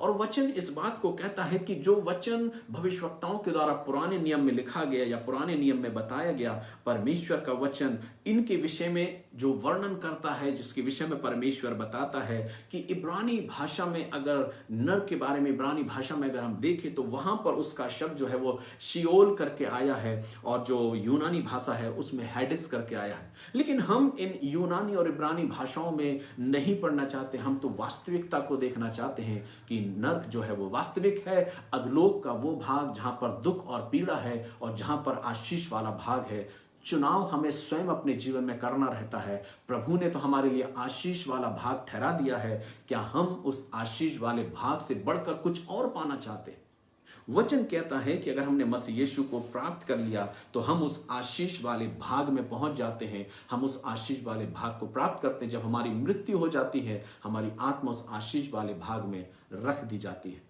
और वचन इस बात को कहता है कि जो वचन भविष्यवक्ताओं के द्वारा पुराने नियम में लिखा गया या पुराने नियम में बताया गया, परमेश्वर का वचन इनके विषय में जो वर्णन करता है, जिसके विषय में परमेश्वर बताता है कि इब्रानी भाषा में अगर नर के बारे में इब्रानी भाषा में अगर हम देखें तो वहां पर उसका शब्द जो है वो शियोल करके आया है और जो यूनानी भाषा है उसमें हैडिस करके आया है। लेकिन हम इन यूनानी और इब्रानी भाषाओं में नहीं पढ़ना चाहते, हम तो वास्तविकता को देखना चाहते हैं कि नर्क जो है वो वास्तविक है, अधलोक का वो भाग जहां पर दुख और पीड़ा है और जहां पर आशीष वाला भाग है। चुनाव हमें स्वयं अपने जीवन में करना रहता है। प्रभु ने तो हमारे लिए आशीष वाला भाग ठहरा दिया है, क्या हम उस आशीष वाले भाग से बढ़कर कुछ और पाना चाहते हैं? वचन कहता है कि अगर हमने मसीह यीशु को प्राप्त कर लिया तो हम उस आशीष वाले भाग में पहुंच जाते हैं। हम उस आशीष वाले भाग को प्राप्त करते हैं जब हमारी मृत्यु हो जाती है, हमारी आत्मा उस आशीष वाले भाग में रख दी जाती है।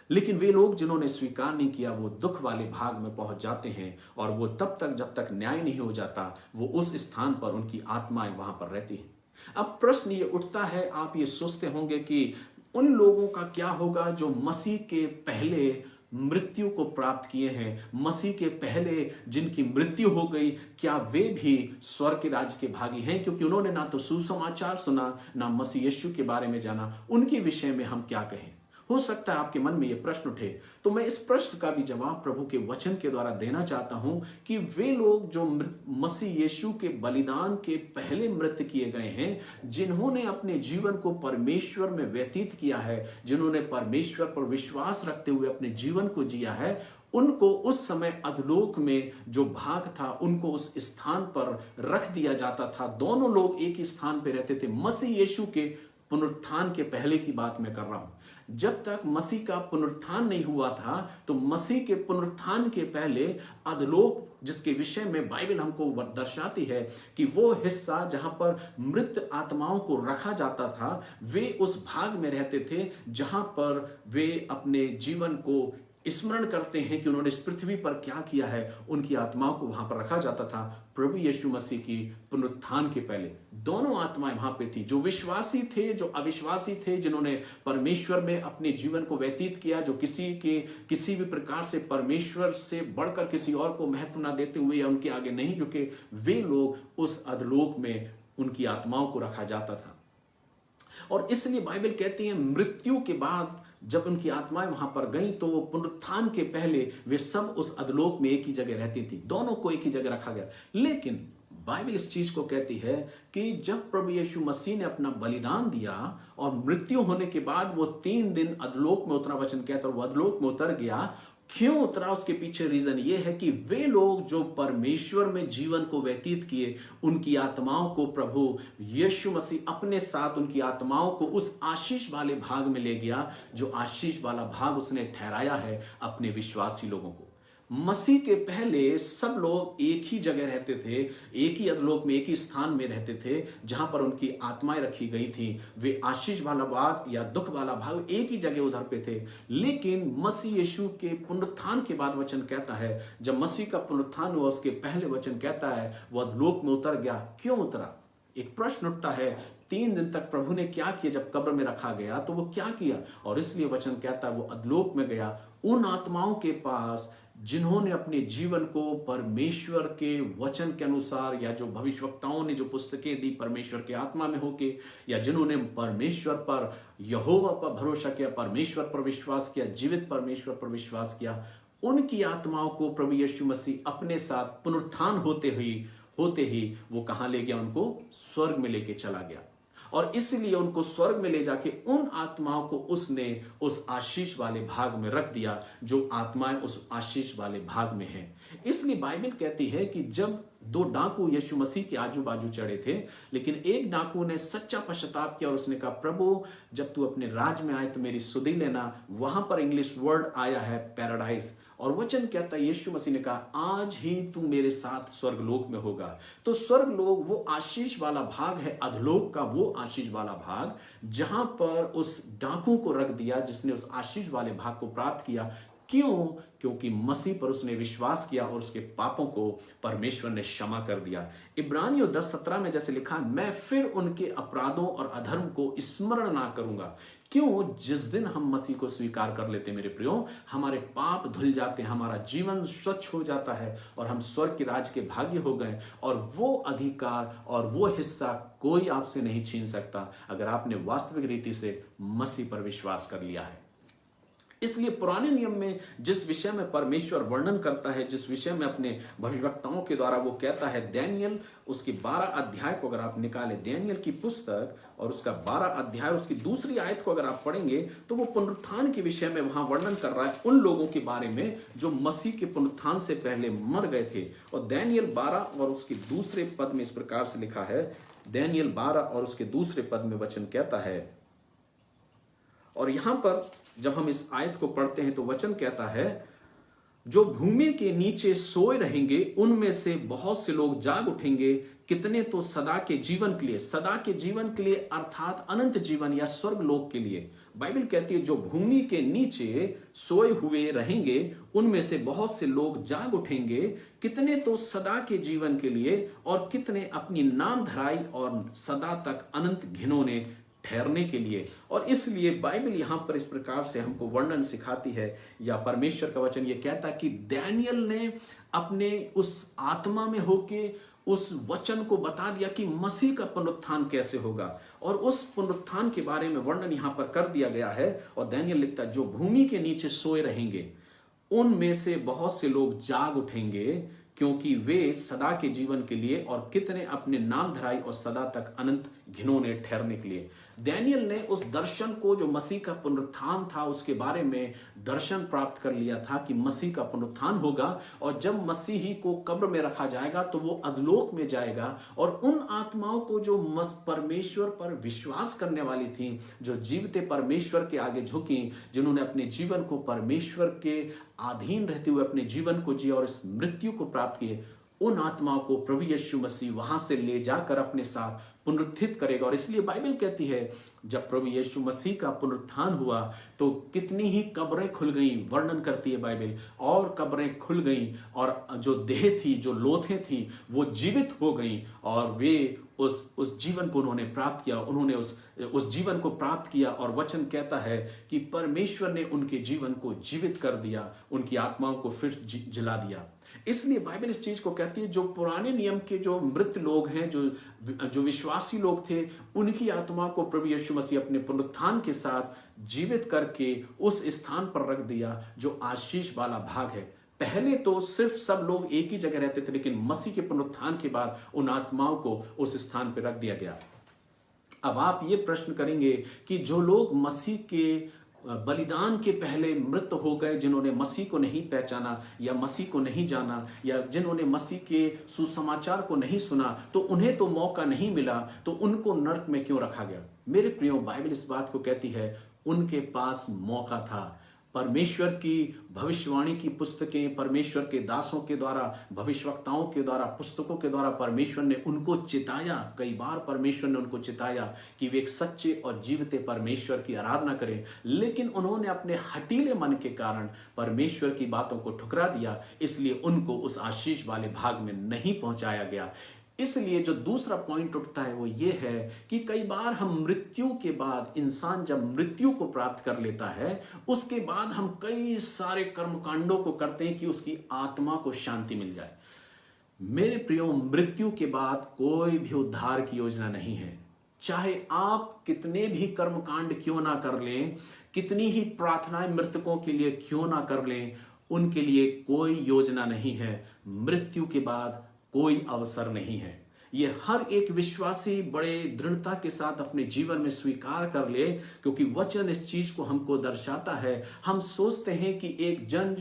लेकिन वे लोग जिन्होंने स्वीकार नहीं किया वो दुख वाले भाग में पहुंच जाते हैं और वो तब तक जब तक न्याय नहीं हो जाता वो उस स्थान पर उनकी आत्माएं वहां पर रहती हैं। अब प्रश्न ये उठता है, आप ये सोचते होंगे कि उन लोगों का क्या होगा जो मसीह के पहले मृत्यु को प्राप्त किए हैं, मसीह के पहले जिनकी मृत्यु हो गई, क्या वे भी स्वर्ग के राज्य के भागी हैं? क्योंकि उन्होंने ना तो सुसमाचार सुना, ना मसीह यीशु के बारे में जाना। उनके विषय में हम क्या कहें? हो सकता है आपके मन में यह प्रश्न उठे, तो मैं इस प्रश्न का भी जवाब प्रभु के वचन के द्वारा देना चाहता हूं कि वे लोग जो मसीह यीशु के बलिदान के पहले मृत किए गए हैं, जिन्होंने अपने जीवन को परमेश्वर में व्यतीत किया है, जिन्होंने परमेश्वर पर विश्वास रखते हुए अपने जीवन को जिया है, उनको उस समय अधलोक में जो भाग था उनको उस स्थान पर रख दिया जाता था। दोनों लोग एक ही स्थान पर रहते थे। मसीह यीशु के पुनरुत्थान के पहले की बात मैं कर रहा हूं। जब तक मसीह का पुनरुत्थान नहीं हुआ था तो मसीह के पुनरुत्थान के पहले अधलोक, जिसके विषय में बाइबल हमको दर्शाती है कि वो हिस्सा जहां पर मृत आत्माओं को रखा जाता था, वे उस भाग में रहते थे जहां पर वे अपने जीवन को स्मरण करते हैं कि उन्होंने इस पृथ्वी पर क्या किया है, उनकी आत्माओं को वहां पर रखा जाता था। प्रभु यीशु मसीह की पुनरुत्थान के पहले दोनों आत्माएं वहां पे थी, जो विश्वासी थे, जो अविश्वासी थे, जिन्होंने परमेश्वर में अपने जीवन को व्यतीत किया, जो किसी भी प्रकार से परमेश्वर से बढ़कर किसी और को महत्व ना देते हुए या उनके आगे नहीं झुके, वे लोग उस अधलोक में उनकी आत्माओं को रखा जाता था। और इसलिए बाइबल कहती है मृत्यु के बाद जब उनकी आत्माएं वहां पर गईं तो वो पुनरुत्थान के पहले वे सब उस अधलोक में एक ही जगह रहती थी, दोनों को एक ही जगह रखा गया। लेकिन बाइबल इस चीज को कहती है कि जब प्रभु यीशु मसीह ने अपना बलिदान दिया और मृत्यु होने के बाद वो 3 दिन अधलोक में उतरा, वचन कहता है वो अधलोक में उतर गया। क्यों उतरा, उसके पीछे रीजन ये है कि वे लोग जो परमेश्वर में जीवन को व्यतीत किए, उनकी आत्माओं को प्रभु यीशु मसीह अपने साथ उनकी आत्माओं को उस आशीष वाले भाग में ले गया, जो आशीष वाला भाग उसने ठहराया है अपने विश्वासी लोगों को। मसीह के पहले सब लोग एक ही जगह रहते थे, एक ही अधलोक में, एक ही स्थान में रहते थे जहां पर उनकी आत्माएं रखी गई थी। वे आशीष वाला भाग या दुख वाला भाग एक ही जगह उधर पे थे। लेकिन मसीह यीशु के पुनरुत्थान के बाद वचन कहता है, जब मसीह का पुनरुत्थान हुआ उसके पहले वचन कहता है वो अधलोक में उतर गया। क्यों उतरा? एक प्रश्न उठता है, 3 दिन तक प्रभु ने क्या किया? जब कब्र में रखा गया तो वो क्या किया? और इसलिए वचन कहता है वो अधलोक में गया उन आत्माओं के पास जिन्होंने अपने जीवन को परमेश्वर के वचन के अनुसार, या जो भविष्यवक्ताओं ने जो पुस्तकें दी परमेश्वर के आत्मा में होके, या जिन्होंने परमेश्वर पर, यहोवा पर भरोसा किया, परमेश्वर पर विश्वास किया, जीवित परमेश्वर पर विश्वास किया, उनकी आत्माओं को प्रभु यीशु मसीह अपने साथ पुनरुत्थान होते ही वो कहां ले गया? उनको स्वर्ग में लेके चला गया। और इसलिए उनको स्वर्ग में ले जाके उन आत्माओं को उसने उस आशीष वाले भाग में रख दिया, जो आत्माएं उस आशीष वाले भाग में हैं। इसलिए बाइबल कहती है कि जब 2 डाकू यीशु मसीह के आजू बाजू चढ़े थे, लेकिन एक डाकू ने सच्चा पश्चाताप किया और उसने कहा, प्रभु जब तू अपने राज में आए तो मेरी सुधि लेना। वहां पर इंग्लिश वर्ड आया है पैराडाइज, और वचन कहता है यीशु मसीह ने कहा आज ही तू मेरे साथ स्वर्गलोक में होगा। तो स्वर्गलोक वो आशीष वाला भाग है, अधलोक का वो आशीष वाला भाग जहां पर उस डाकू को रख दिया जिसने उस आशीष वाले भाग को प्राप्त किया। क्यों? क्योंकि मसीह पर उसने विश्वास किया और उसके पापों को परमेश्वर ने क्षमा कर दिया। इब्रानियों 10:17 में जैसे लिखा, मैं फिर उनके अपराधों और अधर्म को स्मरण ना करूंगा। क्यों? जिस दिन हम मसीह को स्वीकार कर लेते मेरे प्रियो, हमारे पाप धुल जाते हैं, हमारा जीवन स्वच्छ हो जाता है और हम स्वर्ग के राज के भागी हो गए। और वो अधिकार और वो हिस्सा कोई आपसे नहीं छीन सकता अगर आपने वास्तविक रीति से मसीह पर विश्वास कर लिया है। इसलिए पुराने नियम में जिस विषय में परमेश्वर वर्णन करता है, जिस विषय में अपने भविष्यवक्ताओं के द्वारा वो कहता है, दानियेल उसके 12 अध्याय को अगर आप निकालें, दानियेल की पुस्तक और उसका 12 अध्याय उसकी दूसरी आयत को अगर आप पढ़ेंगे तो वो पुनरुत्थान के विषय में वहां वर्णन कर रहा है उन लोगों के बारे में जो मसीह के पुनरुत्थान से पहले मर गए थे। और दानियेल 12 और उसके दूसरे पद में इस प्रकार से लिखा है, दानियेल 12 और उसके दूसरे पद में वचन कहता है, और यहां पर जब हम इस आयत को पढ़ते हैं तो वचन कहता है, जो भूमि के नीचे सोए रहेंगे उनमें से बहुत से लोग जाग उठेंगे, कितने तो सदा के जीवन के लिए, सदा के जीवन के लिए अर्थात अनंत जीवन या स्वर्ग लोक के लिए। बाइबल कहती है जो भूमि के नीचे सोए हुए रहेंगे उनमें से बहुत से लोग जाग उठेंगे, कितने तो सदा के जीवन के लिए और कितने अपनी नाम धराई और सदा तक अनंत घिनौने ठहरने के लिए। और इसलिए बाइबल यहां पर इस प्रकार से हमको वर्णन सिखाती है, या परमेश्वर का वचन ये कहता है कि दानियेल ने अपने उस आत्मा में होके उस वचन को बता दिया कि मसीह का पुनरुत्थान कैसे होगा, और उस पुनरुत्थान के बारे में वर्णन यहां पर कर दिया गया है। और दानियेल लिखता है जो भूमि के नीचे सोए रहेंगे उनमें से बहुत से लोग जाग उठेंगे, क्योंकि वे सदा के जीवन के लिए और कितने अपने नाम धराई और सदा तक अनंत घिनौने ठहरने के लिए। दानियेल ने उस दर्शन को जो मसीह का पुनरुत्थान था उसके बारे में दर्शन प्राप्त कर लिया था कि मसीह का पुनरुत्थान होगा, और जब मसीही को कब्र में रखा जाएगा तो वो अधलोक में जाएगा, और उन आत्माओं को जो परमेश्वर पर विश्वास करने वाली थी, जो जीवते परमेश्वर के आगे झुकी, जिन्होंने अपने जीवन को परमेश्वर के अधीन रहते हुए अपने जीवन को जिया और इस मृत्यु को प्राप्त किए, उन आत्माओं को प्रभु यीशु मसीह वहां से ले जाकर अपने साथ पुनरुत्थित करेगा। और इसलिए बाइबल कहती है जब प्रभु यीशु मसीह का पुनरुत्थान हुआ तो कितनी ही कब्रें खुल गई, वर्णन करती है बाइबल, और कब्रें खुल गई और जो देह थी, जो लोथें थी, वो जीवित हो गई और वे उस जीवन को उन्होंने प्राप्त किया। उन्होंने उस जीवन को प्राप्त किया और वचन कहता है कि परमेश्वर ने उनके जीवन को जीवित कर दिया, उनकी आत्माओं को फिर जिला दिया। इसलिए बाइबल इस चीज को कहती है जो पुराने नियम के जो मृत लोग हैं, जो विश्वासी लोग थे, उनकी आत्मा को प्रभु यीशु मसीह अपने पुनरुत्थान के साथ जीवित करके उस स्थान पर रख दिया जो आशीष वाला भाग है। पहले तो सिर्फ सब लोग एक ही जगह रहते थे, लेकिन मसीह के पुनरुत्थान के बाद उन आत्माओं को उस स्थान पर रख दिया गया। अब आप ये प्रश्न करेंगे कि जो लोग मसीह के बलिदान के पहले मृत हो गए, जिन्होंने मसीह को नहीं पहचाना या मसीह को नहीं जाना या जिन्होंने मसीह के सुसमाचार को नहीं सुना, तो उन्हें तो मौका नहीं मिला, तो उनको नरक में क्यों रखा गया? मेरे प्रियो, बाइबल इस बात को कहती है उनके पास मौका था। परमेश्वर की भविष्यवाणी की पुस्तकें, परमेश्वर के दासों के द्वारा, भविष्यवक्ताओं के द्वारा, पुस्तकों के द्वारा परमेश्वर ने उनको चिताया। कई बार परमेश्वर ने उनको चिताया कि वे एक सच्चे और जीवते परमेश्वर की आराधना करें, लेकिन उन्होंने अपने हठीले मन के कारण परमेश्वर की बातों को ठुकरा दिया, इसलिए उनको उस आशीष वाले भाग में नहीं पहुंचाया गया। इसलिए जो दूसरा पॉइंट उठता है वो ये है कि कई बार हम मृत्यु के बाद, इंसान जब मृत्यु को प्राप्त कर लेता है, उसके बाद हम कई सारे कर्मकांडों को करते हैं कि उसकी आत्मा को शांति मिल जाए। मेरे प्रियो, मृत्यु के बाद कोई भी उद्धार की योजना नहीं है। चाहे आप कितने भी कर्मकांड क्यों ना कर लें, कितनी ही प्रार्थनाएं मृतकों के लिए क्यों ना कर लें, उनके लिए कोई योजना नहीं है। मृत्यु के बाद कोई अवसर नहीं है। ये हर एक विश्वासी बड़े दृढ़ता के साथ अपने जीवन में स्वीकार कर ले, क्योंकि वचन इस चीज को हमको दर्शाता है। हम सोचते हैं कि एक जन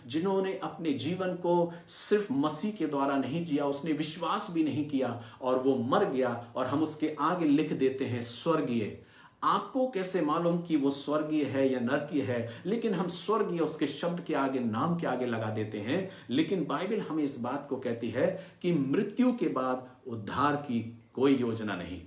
जिन्होंने अपने जीवन को सिर्फ मसीह के द्वारा नहीं जिया, उसने विश्वास भी नहीं किया और वो मर गया, और हम उसके आगे लिख देते हैं स्वर्गीय। आपको कैसे मालूम कि वो स्वर्गीय है या नरकीय है? लेकिन हम स्वर्गीय उसके शब्द के आगे, नाम के आगे लगा देते हैं। लेकिन बाइबल हमें इस बात को कहती है कि मृत्यु के बाद उद्धार की कोई योजना नहीं।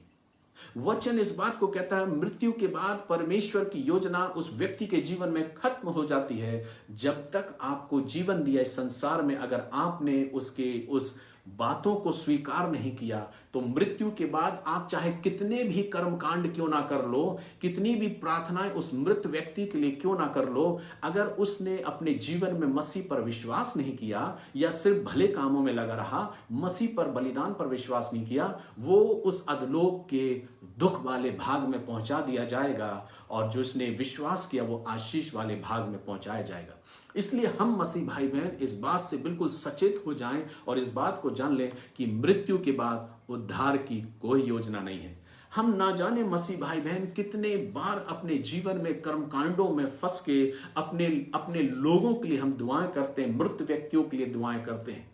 वचन इस बात को कहता है मृत्यु के बाद परमेश्वर की योजना उस व्यक्ति के जीवन में खत्म हो जाती है। जब तक आपको जीवन दिया इस संसार में, अगर आपने उसके उस बातों को स्वीकार नहीं किया, तो मृत्यु के बाद आप चाहे कितने भी कर्मकांड क्यों ना कर लो, कितनी भी प्रार्थनाएं उस मृत व्यक्ति के लिए क्यों ना कर लो, अगर उसने अपने जीवन में मसीह पर विश्वास नहीं किया या सिर्फ भले कामों में लगा रहा, मसीह पर, बलिदान पर विश्वास नहीं किया, वो उस अधलोक के दुख वाले भाग में पहुंचा दिया जाएगा, और जो उसने विश्वास किया वो आशीष वाले भाग में पहुंचाया जाएगा। इसलिए हम मसीह भाई बहन इस बात से बिल्कुल सचेत हो जाएं और इस बात को जान लें कि मृत्यु के बाद उद्धार की कोई योजना नहीं है। हम ना जाने मसीह भाई बहन कितने बार अपने जीवन में कर्मकांडों में फंस के अपने लोगों के लिए हम दुआएं करते हैं, मृत व्यक्तियों के लिए दुआएं करते हैं,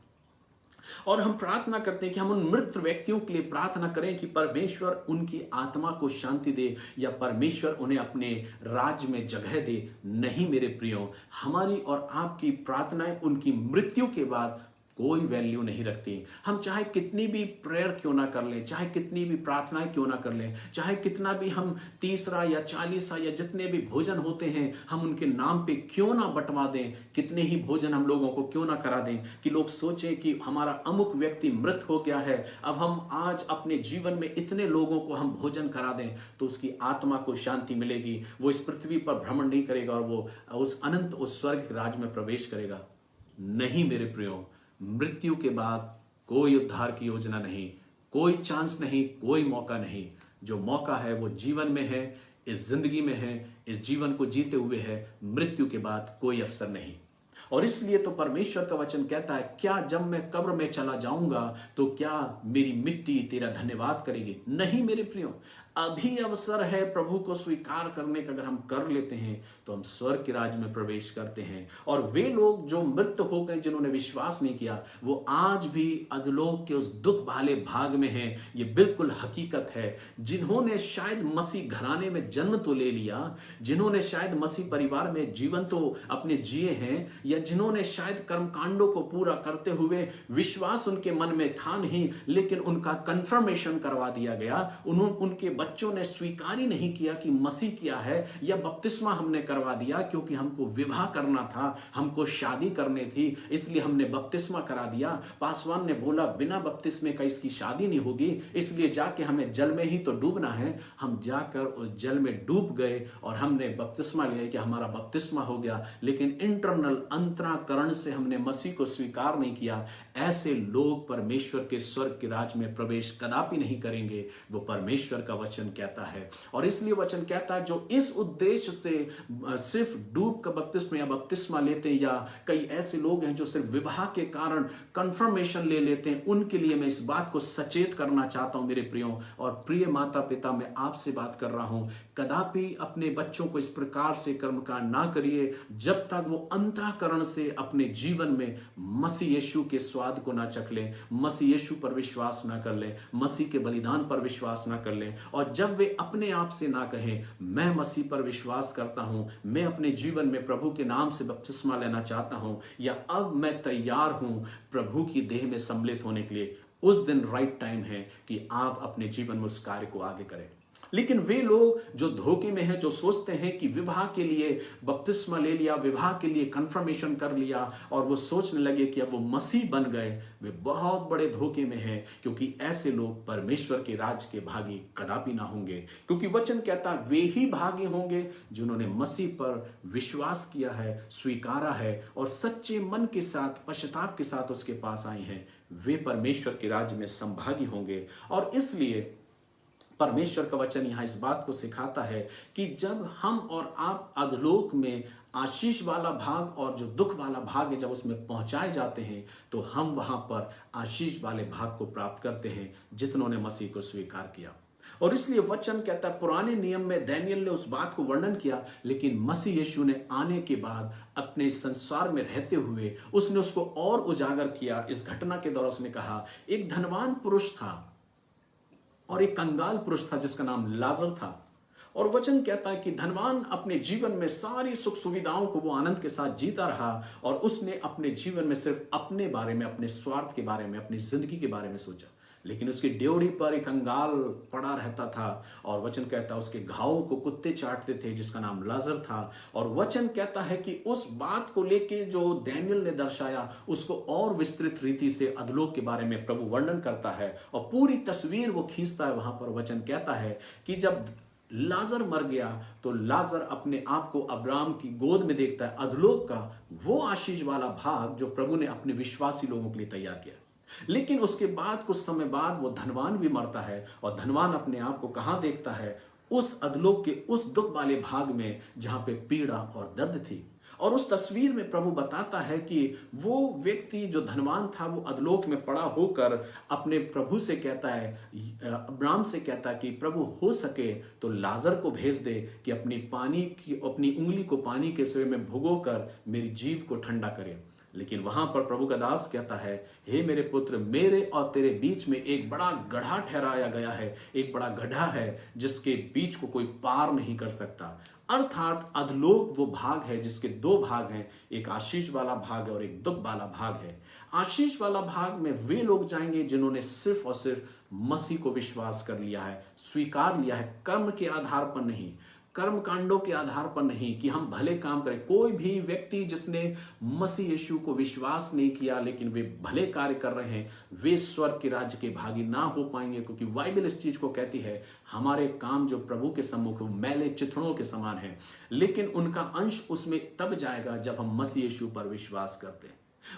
और हम प्रार्थना करते हैं कि हम उन मृत व्यक्तियों के लिए प्रार्थना करें कि परमेश्वर उनकी आत्मा को शांति दे या परमेश्वर उन्हें अपने राज्य में जगह दे। नहीं मेरे प्रियो, हमारी और आपकी प्रार्थनाएं उनकी मृत्यु के बाद कोई वैल्यू नहीं रखती। हम चाहे कितनी भी प्रेयर क्यों ना कर लें, चाहे कितनी भी प्रार्थनाएं क्यों ना कर लें, चाहे कितना भी हम 30 या 40 या जितने भी भोजन होते हैं हम उनके नाम पे क्यों ना बंटवा दें, कितने ही भोजन हम लोगों को क्यों ना करा दें कि लोग सोचें कि हमारा अमुक व्यक्ति मृत हो गया है, अब हम आज अपने जीवन में इतने लोगों को हम भोजन करा दें तो उसकी आत्मा को शांति मिलेगी, वो इस पृथ्वी पर भ्रमण नहीं करेगा और वो उस अनंत, उस स्वर्ग राज में प्रवेश करेगा। नहीं मेरे प्रियो, मृत्यु के बाद कोई उद्धार की योजना नहीं, कोई चांस नहीं, कोई मौका नहीं। जो मौका है वो जीवन में है, इस जिंदगी में है, इस जीवन को जीते हुए है। मृत्यु के बाद कोई अवसर नहीं। और इसलिए तो परमेश्वर का वचन कहता है, क्या जब मैं कब्र में चला जाऊंगा तो क्या मेरी मिट्टी तेरा धन्यवाद करेगी? नहीं मेरे प्रियो, अभी अवसर है प्रभु को स्वीकार करने का। अगर हम कर लेते हैं तो हम स्वर्ग के राज्य में प्रवेश करते हैं। और वे लोग जो मृत हो गए, जिन्होंने विश्वास नहीं किया, वो आज भी अधलोक के उस दुख भाले भाग में हैं। ये बिल्कुल हकीकत है। जिन्होंने शायद मसीह घराने में जन्म तो ले लिया, जिन्होंने शायद मसीह परिवार में जीवन तो अपने जिए हैं, या या जिन्होंने शायद कर्मकांडों को पूरा करते हुए विश्वास उनके मन में था नहीं, लेकिन उनका कंफर्मेशन करवा दिया गया, उनके बच्चों ने स्वीकार ही नहीं किया कि मसीह क्या है, या बपतिस्मा हमने करवा दिया क्योंकि हमको विवाह करना था, हमको शादी करनी थी, इसलिए हमने बपतिस्मा करा दिया। पासवान ने बोला बिना बपतिस्मे का इसकी शादी नहीं होगी, इसलिए जाके हमें जल में ही तो डूबना है। हम जाकर उस जल में डूब गए और हमने बपतिस्मा लिया कि हमारा बपतिस्मा हो गया, लेकिन इंटरनल अंतराकरण से हमने मसीह को स्वीकार नहीं किया। ऐसे लोग परमेश्वर के स्वर्ग के राज में प्रवेश कदापि नहीं करेंगे, वो परमेश्वर का वचन कहता है। और इसलिए वचन कहता है जो इस उद्देश्य से सिर्फ डूब का बपतिस्मा या बपतिस्मा लेते हैं, या कई ऐसे लोग हैं जो सिर्फ विवाह के कारण कंफर्मेशन ले लेते हैं, उनके लिए मैं इस बात को सचेत करना चाहता हूं मेरे प्रियो और प्रिय माता पिता, मैं आपसे बात कर रहा हूं, कदापि अपने बच्चों को इस प्रकार से कर्मकांड ना करिए जब तक वो अंतःकरण से अपने जीवन में मसीह यीशु के स्वाद को ना चख लें, मसीह यीशु पर विश्वास ना कर लें, मसीह के बलिदान पर विश्वास ना कर लें। और जब वे अपने आप से ना कहें मैं मसीह पर विश्वास करता हूं, मैं अपने जीवन में प्रभु के नाम से बपतिस्मा लेना चाहता हूं, या अब मैं तैयार हूं प्रभु की देह में सम्मिलित होने के लिए, उस दिन राइट टाइम है कि आप अपने जीवन में उस कार्य को आगे करें। लेकिन वे लोग जो धोखे में हैं, जो सोचते हैं कि विवाह के लिए बपतिस्मा ले लिया, विवाह के लिए कंफर्मेशन कर लिया और वो सोचने लगे कि अब वो मसीह बन गए, वे बहुत बड़े धोखे में हैं, क्योंकि ऐसे लोग परमेश्वर के राज के भागी कदापि ना होंगे। क्योंकि वचन कहता वे ही भागी होंगे जिन्होंने मसीह पर विश्वास किया है, स्वीकारा है और सच्चे मन के साथ, पश्चाताप के साथ उसके पास आए हैं, वे परमेश्वर के राज्य में संभागी होंगे। और इसलिए परमेश्वर का वचन यहां इस बात को सिखाता है कि जब हम और आप अधोलोक में आशीष वाला भाग और जो दुख वाला भाग है, जब उसमें पहुंचाए जाते हैं, तो हम वहां पर आशीष वाले भाग को प्राप्त करते हैं जितनों ने मसीह को स्वीकार किया। और इसलिए वचन कहता है, पुराने नियम में दानियेल ने उस बात को वर्णन किया, लेकिन मसीह यीशु ने आने के बाद अपने संसार में रहते हुए उसने उसको और उजागर किया। इस घटना के दौरान उसने कहा, एक धनवान पुरुष था और एक कंगाल पुरुष था जिसका नाम लाजर था। और वचन कहता है कि धनवान अपने जीवन में सारी सुख सुविधाओं को वो आनंद के साथ जीता रहा और उसने अपने जीवन में सिर्फ अपने बारे में, अपने स्वार्थ के बारे में, अपनी जिंदगी के बारे में सोचा। लेकिन उसकी ड्योढ़ी पर एक कंगाल पड़ा रहता था और वचन कहता है उसके घावों को कुत्ते चाटते थे, जिसका नाम लाजर था। और वचन कहता है कि उस बात को लेके जो दानियेल ने दर्शाया, उसको और विस्तृत रीति से अधोलोक के बारे में प्रभु वर्णन करता है और पूरी तस्वीर वो खींचता है। वहां पर वचन कहता है कि जब लाजर मर गया तो लाजर अपने आप को अब्राहम की गोद में देखता है। अधोलोक का वो आशीष वाला भाग जो प्रभु ने अपने विश्वासी लोगों के लिए तैयार किया। लेकिन उसके बाद कुछ समय बाद वो धनवान भी मरता है और धनवान अपने आप को कहां देखता है, उस अधोलोक के उस दुख वाले भाग में जहां पे पीड़ा और दर्द थी। और उस तस्वीर में प्रभु बताता है कि वो व्यक्ति जो धनवान था वो अधोलोक में पड़ा होकर अपने प्रभु से कहता है, अब्राहम से कहता है कि प्रभु हो सके तो लाजर को भेज दे कि अपनी उंगली को पानी के सेवे में भिगोकर मेरी जीभ को ठंडा करे। लेकिन वहां पर प्रभु का दास कहता है, हे मेरे पुत्र, मेरे और तेरे बीच में एक बड़ा गड्ढा ठहराया गया है, एक बड़ा गड्ढा है जिसके बीच को कोई पार नहीं कर सकता। अर्थात अधोलोक वो भाग है जिसके दो भाग हैं, एक आशीष वाला भाग है और एक दुख वाला भाग है। आशीष वाला भाग में वे लोग जाएंगे जिन्होंने सिर्फ और सिर्फ मसीह को विश्वास कर लिया है, स्वीकार लिया है, कर्म के आधार पर नहीं, कर्म कांडों के आधार पर नहीं कि हम भले काम करें। कोई भी व्यक्ति जिसने मसीह यीशु को विश्वास नहीं किया लेकिन वे भले कार्य कर रहे हैं, वे स्वर्ग के राज्य के भागी ना हो पाएंगे। क्योंकि बाइबल इस चीज को कहती है, हमारे काम जो प्रभु के सम्मुख मैले चिथड़ों के समान है, लेकिन उनका अंश उसमें तब जाएगा जब हम मसीह यीशु पर विश्वास करते हैं।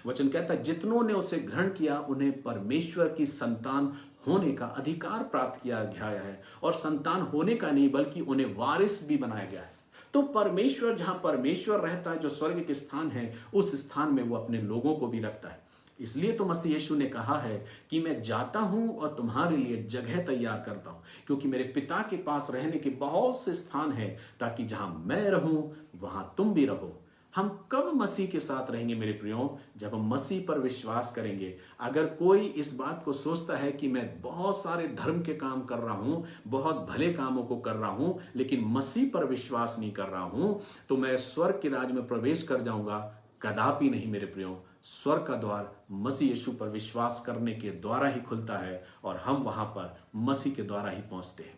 वचन कहता है, जितनों ने उसे ग्रहण किया उन्हें परमेश्वर की संतान होने का अधिकार प्राप्त किया गया है। और संतान होने का नहीं बल्कि उन्हें वारिस भी बनाया गया है। तो परमेश्वर, जहां परमेश्वर रहता है, जो स्वर्ग के स्थान है, उस स्थान में वो अपने लोगों को भी रखता है। इसलिए तो मसीह यीशु ने कहा है कि मैं जाता हूं और तुम्हारे लिए जगह तैयार करता हूं, क्योंकि मेरे पिता के पास रहने के बहुत से स्थान हैं, ताकि जहां मैं रहूं वहां तुम भी रहो। हम कब मसीह के साथ रहेंगे मेरे प्रियो? जब हम मसीह पर विश्वास करेंगे। अगर कोई इस बात को सोचता है कि मैं बहुत सारे धर्म के काम कर रहा हूं, बहुत भले कामों को कर रहा हूं, लेकिन मसीह पर विश्वास नहीं कर रहा हूं, तो मैं स्वर्ग के राज्य में प्रवेश कर जाऊंगा, कदापि नहीं मेरे प्रियो। स्वर्ग का द्वार मसीह यीशु पर विश्वास करने के द्वारा ही खुलता है और हम वहां पर मसीह के द्वारा ही पहुंचते हैं।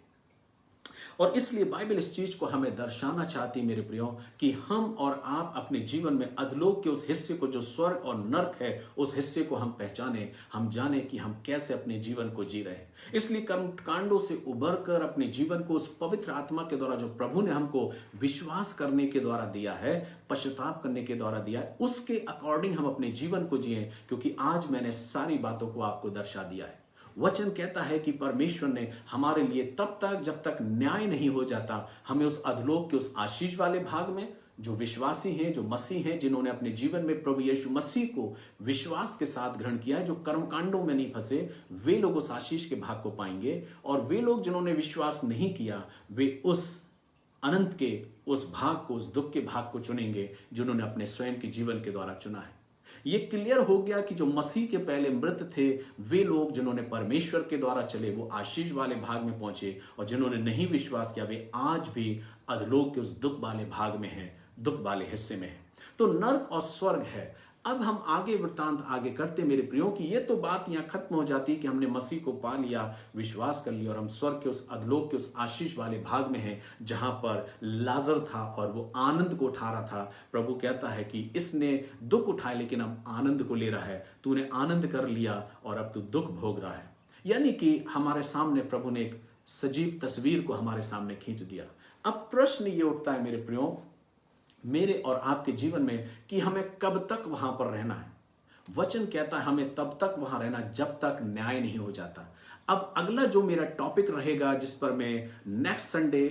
और इसलिए बाइबल इस चीज को हमें दर्शाना चाहती है मेरे प्रियो कि हम और आप अपने जीवन में अधलोक के उस हिस्से को, जो स्वर्ग और नरक है, उस हिस्से को हम पहचाने, हम जाने कि हम कैसे अपने जीवन को जी रहे हैं। इसलिए कर्मकांडों से उबर कर अपने जीवन को उस पवित्र आत्मा के द्वारा, जो प्रभु ने हमको विश्वास करने के द्वारा दिया है, पश्चाताप करने के द्वारा दिया है, उसके अकॉर्डिंग हम अपने जीवन को जिए। क्योंकि आज मैंने सारी बातों को आपको दर्शा दिया है। वचन कहता है कि परमेश्वर ने हमारे लिए तब तक जब तक न्याय नहीं हो जाता, हमें उस अधलोक के उस आशीष वाले भाग में, जो विश्वासी हैं, जो मसीह हैं, जिन्होंने अपने जीवन में प्रभु यीशु मसीह को विश्वास के साथ ग्रहण किया है, जो कर्मकांडों में नहीं फंसे, वे लोग उस आशीष के भाग को पाएंगे। और वे लोग जिन्होंने विश्वास नहीं किया, वे उस अनंत के उस भाग को, उस दुख के भाग को चुनेंगे जिन्होंने अपने स्वयं के जीवन के द्वारा चुना है। ये क्लियर हो गया कि जो मसीह के पहले मृत थे, वे लोग जिन्होंने परमेश्वर के द्वारा चले, वो आशीष वाले भाग में पहुंचे, और जिन्होंने नहीं विश्वास किया, वे आज भी अधलोक के उस दुख वाले भाग में हैं, दुख वाले हिस्से में हैं। तो नरक और स्वर्ग है। अब हम आगे वृत्तांत आगे करते मेरे प्रियो कि ये तो बात यहाँ खत्म हो जाती कि हमने मसीह को पा लिया, विश्वास कर लिया, और हम स्वर्ग के उस अधलोक के उस आशीष वाले भाग में हैं, जहां पर लाजर था और वो आनंद को उठा रहा था। प्रभु कहता है कि इसने दुख उठाए लेकिन अब आनंद को ले रहा है। तूने आनंद कर लिया और अब तू दुख भोग रहा है। यानी कि हमारे सामने प्रभु ने एक सजीव तस्वीर को हमारे सामने खींच दिया। अब प्रश्न ये उठता है मेरे प्रियो, मेरे और आपके जीवन में, कि हमें कब तक वहां पर रहना है। वचन कहता है हमें तब तक वहां रहना जब तक न्याय नहीं हो जाता। अब अगला जो मेरा टॉपिक रहेगा, जिस पर मैं नेक्स्ट संडे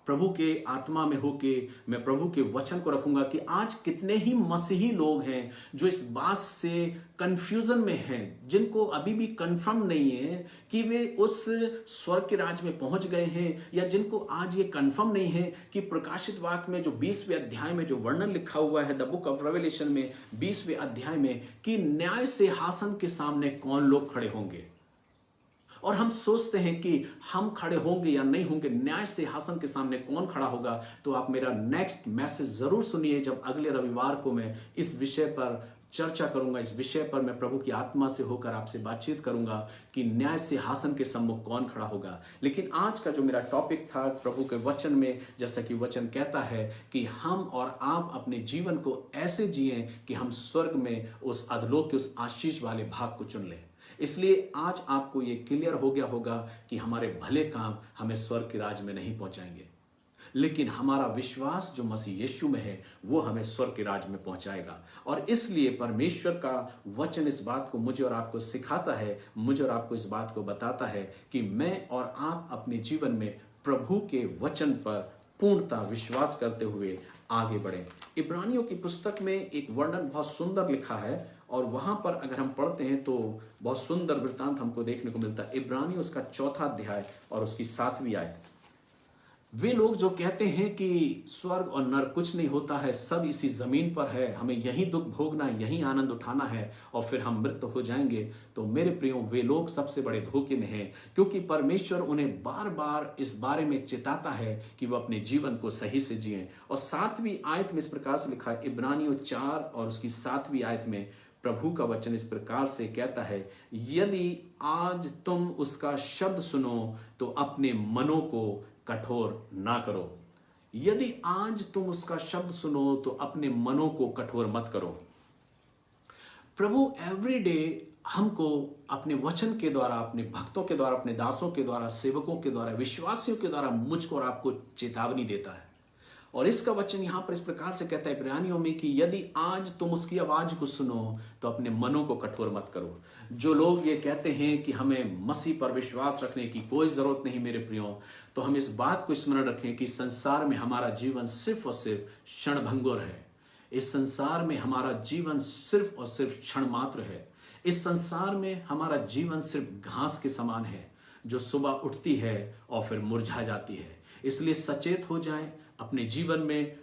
प्रभु के आत्मा में होके मैं प्रभु के वचन को रखूंगा, कि आज कितने ही मसीही लोग हैं जो इस बात से कंफ्यूजन में हैं, जिनको अभी भी कंफर्म नहीं है कि वे उस स्वर्ग के राज में पहुंच गए हैं, या जिनको आज ये कंफर्म नहीं है कि प्रकाशित वाक्य में जो 20वें अध्याय में जो वर्णन लिखा हुआ है, द बुक ऑफ रेवलेशन में 20वें अध्याय में, कि न्याय सिंहासन के सामने कौन लोग खड़े होंगे। और हम सोचते हैं कि हम खड़े होंगे या नहीं होंगे, न्याय सिंहासन के सामने कौन खड़ा होगा। तो आप मेरा नेक्स्ट मैसेज जरूर सुनिए, जब अगले रविवार को मैं इस विषय पर चर्चा करूंगा। इस विषय पर मैं प्रभु की आत्मा से होकर आपसे बातचीत करूंगा कि न्याय सिंहासन के सम्मुख कौन खड़ा होगा। लेकिन आज का जो मेरा टॉपिक था प्रभु के वचन में, जैसा कि वचन कहता है कि हम और आप अपने जीवन को ऐसे जिएं कि हम स्वर्ग में उस अधलोक के उस आशीष वाले भाग को चुन लें। इसलिए आज आपको ये क्लियर हो गया होगा कि हमारे भले काम हमें स्वर्ग के राज में नहीं पहुंचाएंगे, लेकिन हमारा विश्वास जो मसीह यीशु में है वो हमें स्वर्ग के राज में पहुंचाएगा। और इसलिए परमेश्वर का वचन इस बात को मुझे और आपको सिखाता है, मुझे और आपको इस बात को बताता है कि मैं और आप अपने जीवन में प्रभु के वचन पर पूर्णता विश्वास करते हुए आगे बढ़ें। इब्रानियों की पुस्तक में एक वर्णन बहुत सुंदर लिखा है, और वहां पर अगर हम पढ़ते हैं तो बहुत सुंदर वृत्तांत हमको देखने को मिलता है। इब्रानियों उसका 4वां अध्याय और उसकी 7वीं आयत। वे लोग जो कहते हैं कि स्वर्ग और नरक कुछ नहीं होता है, सब इसी जमीन पर है, हमें यही दुख भोगना है, यही आनंद उठाना है और फिर हम मृत हो जाएंगे, तो मेरे प्रियो वे लोग सबसे बड़े धोखे में हैं। क्योंकि परमेश्वर उन्हें बार बार इस बारे में चिताता है कि वो अपने जीवन को सही से जिएं। और 7वीं आयत में इस प्रकार से लिखा है, इब्रानियों 4 और उसकी 7वीं आयत में प्रभु का वचन इस प्रकार से कहता है, यदि आज तुम उसका शब्द सुनो तो अपने मनों को कठोर ना करो। यदि आज तुम उसका शब्द सुनो तो अपने मनों को कठोर मत करो। प्रभु एवरीडे हमको अपने वचन के द्वारा, अपने भक्तों के द्वारा, अपने दासों के द्वारा, सेवकों के द्वारा, विश्वासियों के द्वारा मुझको और आपको चेतावनी देता है। और इसका वचन यहां पर इस प्रकार से कहता है इब्रानियों में कि यदि आज तुम उसकी आवाज को सुनो तो अपने मनों को कठोर मत करो। जो लोग ये कहते हैं कि हमें मसीह पर विश्वास रखने की कोई जरूरत नहीं मेरे प्रियो, तो हम इस बात को स्मरण रखें कि संसार में हमारा जीवन सिर्फ और सिर्फ क्षणभंगुर है। इस संसार में हमारा जीवन सिर्फ और सिर्फ क्षण मात्र है। इस संसार में हमारा जीवन सिर्फ घास के समान है, जो सुबह उठती है और फिर मुरझा जाती है। इसलिए सचेत हो जाएं, अपने जीवन में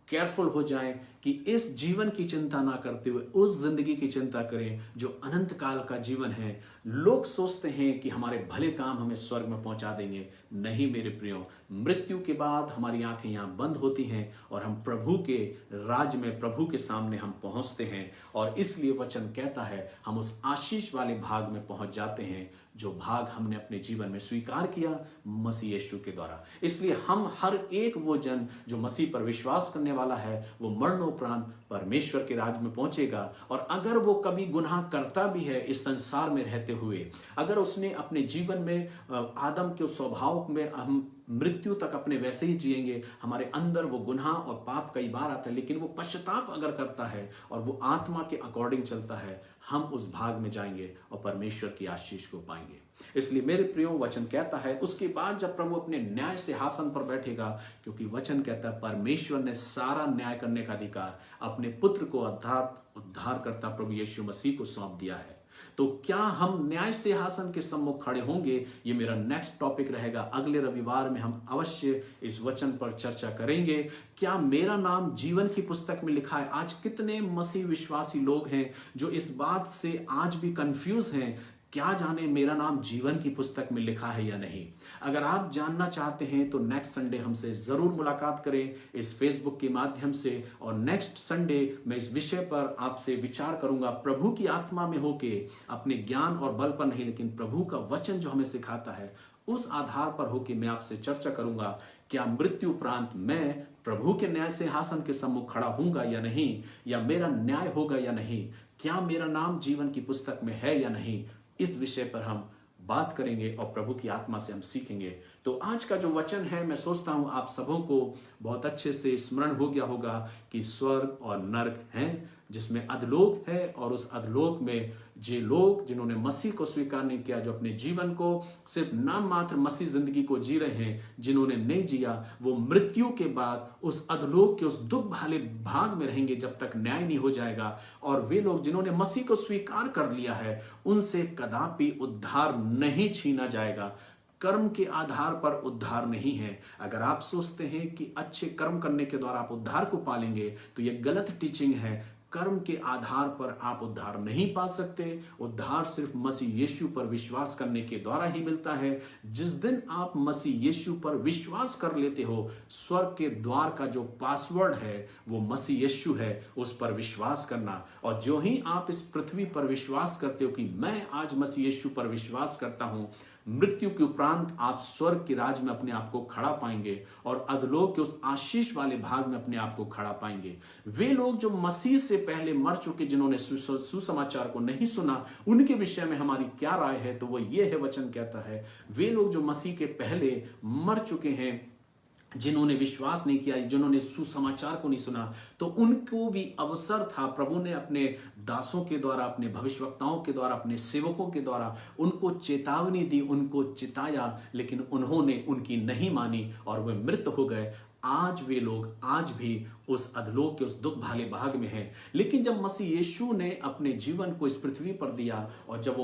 केयरफुल हो जाएं कि इस जीवन की चिंता ना करते हुए उस जिंदगी की चिंता करें जो अनंत काल का जीवन है। लोग सोचते हैं कि हमारे भले काम हमें स्वर्ग में पहुंचा देंगे। नहीं मेरे प्रियो, मृत्यु के बाद हमारी आंखें यहाँ बंद होती हैं और हम प्रभु के राज में, प्रभु के सामने हम पहुंचते हैं। और इसलिए वचन कहता है हम उस आशीष वाले भाग में पहुंच जाते हैं जो भाग हमने अपने जीवन में स्वीकार किया मसीह यीशु के द्वारा। इसलिए हम हर एक वो जन जो मसीह पर विश्वास करने वाला है वो मरणोपरांत परमेश्वर के राज में पहुंचेगा। और अगर वो कभी गुनाह करता भी है इस संसार में रहते हुए, अगर उसने अपने जीवन में आदम के स्वभाव में हम मृत्यु तक अपने वैसे ही जिएंगे, हमारे अंदर वो गुनाह और पाप कई बार आता है, लेकिन वो पश्चाताप अगर करता है और वो आत्मा के अकॉर्डिंग चलता है, हम उस भाग में जाएंगे और परमेश्वर की आशीष को पाएंगे। इसलिए मेरे प्रियो, वचन कहता है उसके बाद जब प्रभु अपने न्याय सिंहासन पर बैठेगा, क्योंकि वचन कहता है परमेश्वर ने सारा न्याय करने का अधिकार अपने पुत्र को उद्धार करता प्रभु यीशु मसीह को सौंप दिया है। तो क्या हम न्याय सिंहासन के सम्मुख खड़े होंगे? ये मेरा नेक्स्ट टॉपिक रहेगा। अगले रविवार में हम अवश्य इस वचन पर चर्चा करेंगे। क्या मेरा नाम जीवन की पुस्तक में लिखा है? आज कितने मसीह विश्वासी लोग हैं जो इस बात से आज भी कंफ्यूज हैं, क्या जाने मेरा नाम जीवन की पुस्तक में लिखा है या नहीं। अगर आप जानना चाहते हैं तो नेक्स्ट संडे हमसे जरूर मुलाकात करें इस फेसबुक के माध्यम से। और नेक्स्ट संडे मैं इस विषय पर आपसे विचार करूंगा, प्रभु की आत्मा में होके, अपने ज्ञान और बल पर नहीं, लेकिन प्रभु का वचन जो हमें सिखाता है उस आधार पर होके मैं आपसे चर्चा करूंगा। क्या मृत्यु उपरांत मैं प्रभु के न्याय सिंहासन के सम्मुख खड़ा हूंगा या नहीं, या मेरा न्याय होगा या नहीं, क्या मेरा नाम जीवन की पुस्तक में है या नहीं, इस विषय पर हम बात करेंगे और प्रभु की आत्मा से हम सीखेंगे। तो आज का जो वचन है, मैं सोचता हूं आप सबों को बहुत अच्छे से स्मरण हो गया होगा कि स्वर्ग और नरक हैं, जिसमें अधलोक है, और उस अधलोक में जे लोग जिन्होंने मसीह को स्वीकार नहीं किया, जो अपने जीवन को सिर्फ नाम मात्र मसीह जिंदगी को जी रहे हैं, जिन्होंने नहीं जिया, वो मृत्यु के बाद उस अधलोक के उस दुख भाले भाग में रहेंगे जब तक न्याय नहीं हो जाएगा। और वे लोग जिन्होंने मसीह को स्वीकार कर लिया है, उनसे कदापि उद्धार नहीं छीना जाएगा। कर्म के आधार पर उद्धार नहीं है। अगर आप सोचते हैं कि अच्छे कर्म करने के द्वारा आप उद्धार को पालेंगे, तो यह गलत टीचिंग है। कर्म के आधार पर आप उद्धार नहीं पा सकते। उद्धार सिर्फ मसीह यीशु पर विश्वास करने के द्वारा ही मिलता है। जिस दिन आप मसीह यीशु पर विश्वास कर लेते हो, स्वर्ग के द्वार का जो पासवर्ड है वो मसीह यीशु है, उस पर विश्वास करना। और जो ही आप इस पृथ्वी पर विश्वास करते हो कि मैं आज मसीह यीशु पर विश्वास करता हूं, मृत्यु के उपरांत आप स्वर्ग के राज में अपने आप को खड़ा पाएंगे और अधलोक के उस आशीष वाले भाग में अपने आप को खड़ा पाएंगे। वे लोग जो मसीह से पहले मर चुके, जिन्होंने सुसमाचार को नहीं सुना, उनके विषय में हमारी क्या राय है? तो वो ये है, वचन कहता है वे लोग जो मसीह के पहले मर चुके हैं, जिन्होंने विश्वास नहीं किया, जिन्होंने सुसमाचार को नहीं सुना, तो उनको भी अवसर था। प्रभु ने अपने दासों के द्वारा, अपने भविष्यवक्ताओं के द्वारा, अपने सेवकों के द्वारा उनको चेतावनी दी, उनको चिताया, लेकिन उन्होंने उनकी नहीं मानी और वे मृत हो गए। आज वे लोग आज भी उस अधलोक के उस दुख भाले भाग में हैं। लेकिन जब मसीह यीशु ने अपने जीवन को इस पृथ्वी पर दिया और जब वो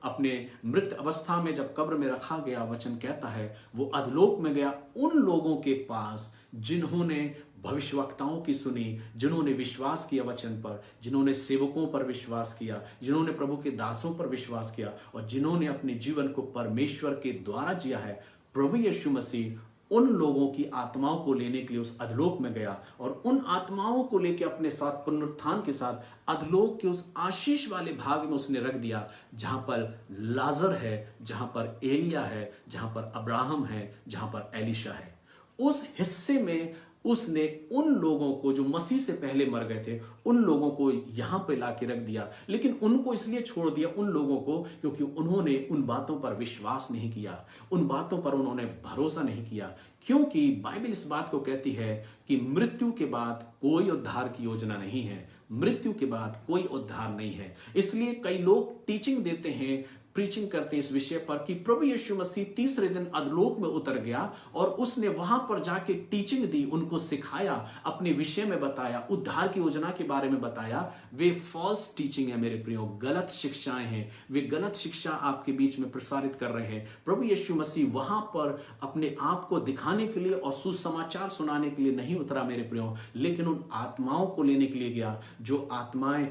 अपने मृत अवस्था में जब कब्र में रखा गया, वचन कहता है वो अधलोक में गया उन लोगों के पास जिन्होंने भविष्यवक्ताओं की सुनी, जिन्होंने विश्वास किया वचन पर, जिन्होंने सेवकों पर विश्वास किया, जिन्होंने प्रभु के दासों पर विश्वास किया और जिन्होंने अपने जीवन को परमेश्वर के द्वारा जिया है। प्रभु यीशु मसीह उन लोगों की आत्माओं को लेने के लिए उस अधलोक में गया और उन आत्माओं को लेकर अपने साथ पुनरुत्थान के साथ अधलोक के उस आशीष वाले भाग में उसने रख दिया, जहां पर लाजर है, जहां पर एलिया है, जहां पर अब्राहम है, जहां पर एलिशा है। उस हिस्से में उसने उन लोगों को जो मसीह से पहले मर गए थे, उन लोगों को यहां पे लाके रख दिया। लेकिन उनको इसलिए छोड़ दिया, उन लोगों को, क्योंकि उन्होंने उन बातों पर विश्वास नहीं किया, उन बातों पर उन्होंने भरोसा नहीं किया। क्योंकि बाइबल इस बात को कहती है कि मृत्यु के बाद कोई उद्धार की योजना नहीं है, मृत्यु के बाद कोई उद्धार नहीं है। इसलिए कई लोग टीचिंग देते हैं प्रीचिंग करते इस विषय पर कि प्रभु यीशु मसीह तीसरे दिन अधलोक में उतर गया और उसने वहां पर जाके टीचिंग दी, उनको सिखाया, अपने विषय में बताया, उद्धार की योजना के बारे में बताया। वे फॉल्स टीचिंग है मेरे प्रियो, गलत शिक्षाएं हैं, वे गलत शिक्षा आपके बीच में प्रसारित कर रहे हैं। प्रभु यीशु मसीह वहां पर अपने आप को दिखाने के लिए और सुसमाचार सुनाने के लिए नहीं उतरा मेरे प्रियो, लेकिन उन आत्माओं को लेने के लिए गया जो आत्माएं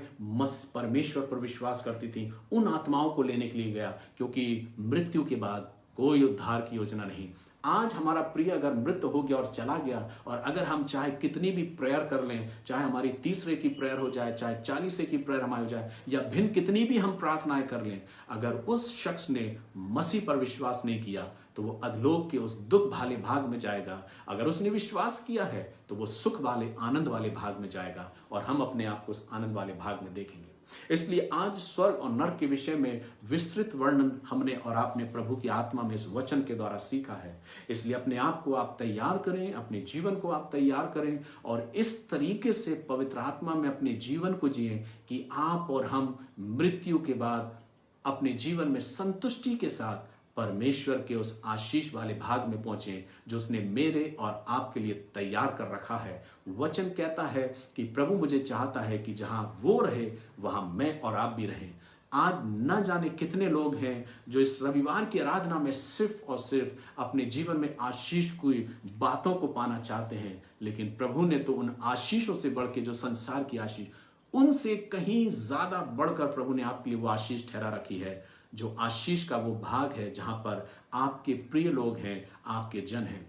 परमेश्वर पर विश्वास करती थी, उन आत्माओं को लेने के लिए गया, क्योंकि मृत्यु के बाद कोई उद्धार की योजना नहीं। आज हमारा प्रिय अगर मृत हो गया और चला गया, और अगर हम चाहे कितनी भी प्रेयर कर लें, चाहे हमारी तीसरे की प्रेयर हो जाए, चाहे 40 की प्रेयर हमारी हो जाए, या भिन्न कितनी भी हम प्रार्थनाएं कर लें, अगर उस शख्स ने मसीह पर विश्वास नहीं किया तो वो अधलोक के उस दुख वाले भाग में जाएगा। अगर उसने विश्वास किया है तो वो सुख वाले, आनंद वाले भाग में जाएगा, और हम अपने आप को उस आनंद वाले भाग में देखेंगे। इसलिए आज स्वर्ग और नरक के विषय में विस्तृत वर्णन हमने और आपने प्रभु की आत्मा में इस वचन के द्वारा सीखा है। इसलिए अपने आप को आप तैयार करें, अपने जीवन को आप तैयार करें, और इस तरीके से पवित्र आत्मा में अपने जीवन को जिएं कि आप और हम मृत्यु के बाद अपने जीवन में संतुष्टि के साथ परमेश्वर के उस आशीष वाले भाग में पहुंचे जो उसने मेरे और आपके लिए तैयार कर रखा है। वचन कहता है कि प्रभु मुझे चाहता है कि जहां वो रहे वहां मैं और आप भी रहें। आज न जाने कितने लोग हैं जो इस रविवार की आराधना में सिर्फ और सिर्फ अपने जीवन में आशीष की बातों को पाना चाहते हैं, लेकिन प्रभु ने तो उन आशीषों से बढ़ के, जो संसार की आशीष, उनसे कहीं ज्यादा बढ़कर प्रभु ने आपके लिए वो आशीष ठहरा रखी है, जो आशीष का वो भाग है जहां पर आपके प्रिय लोग हैं, आपके जन हैं।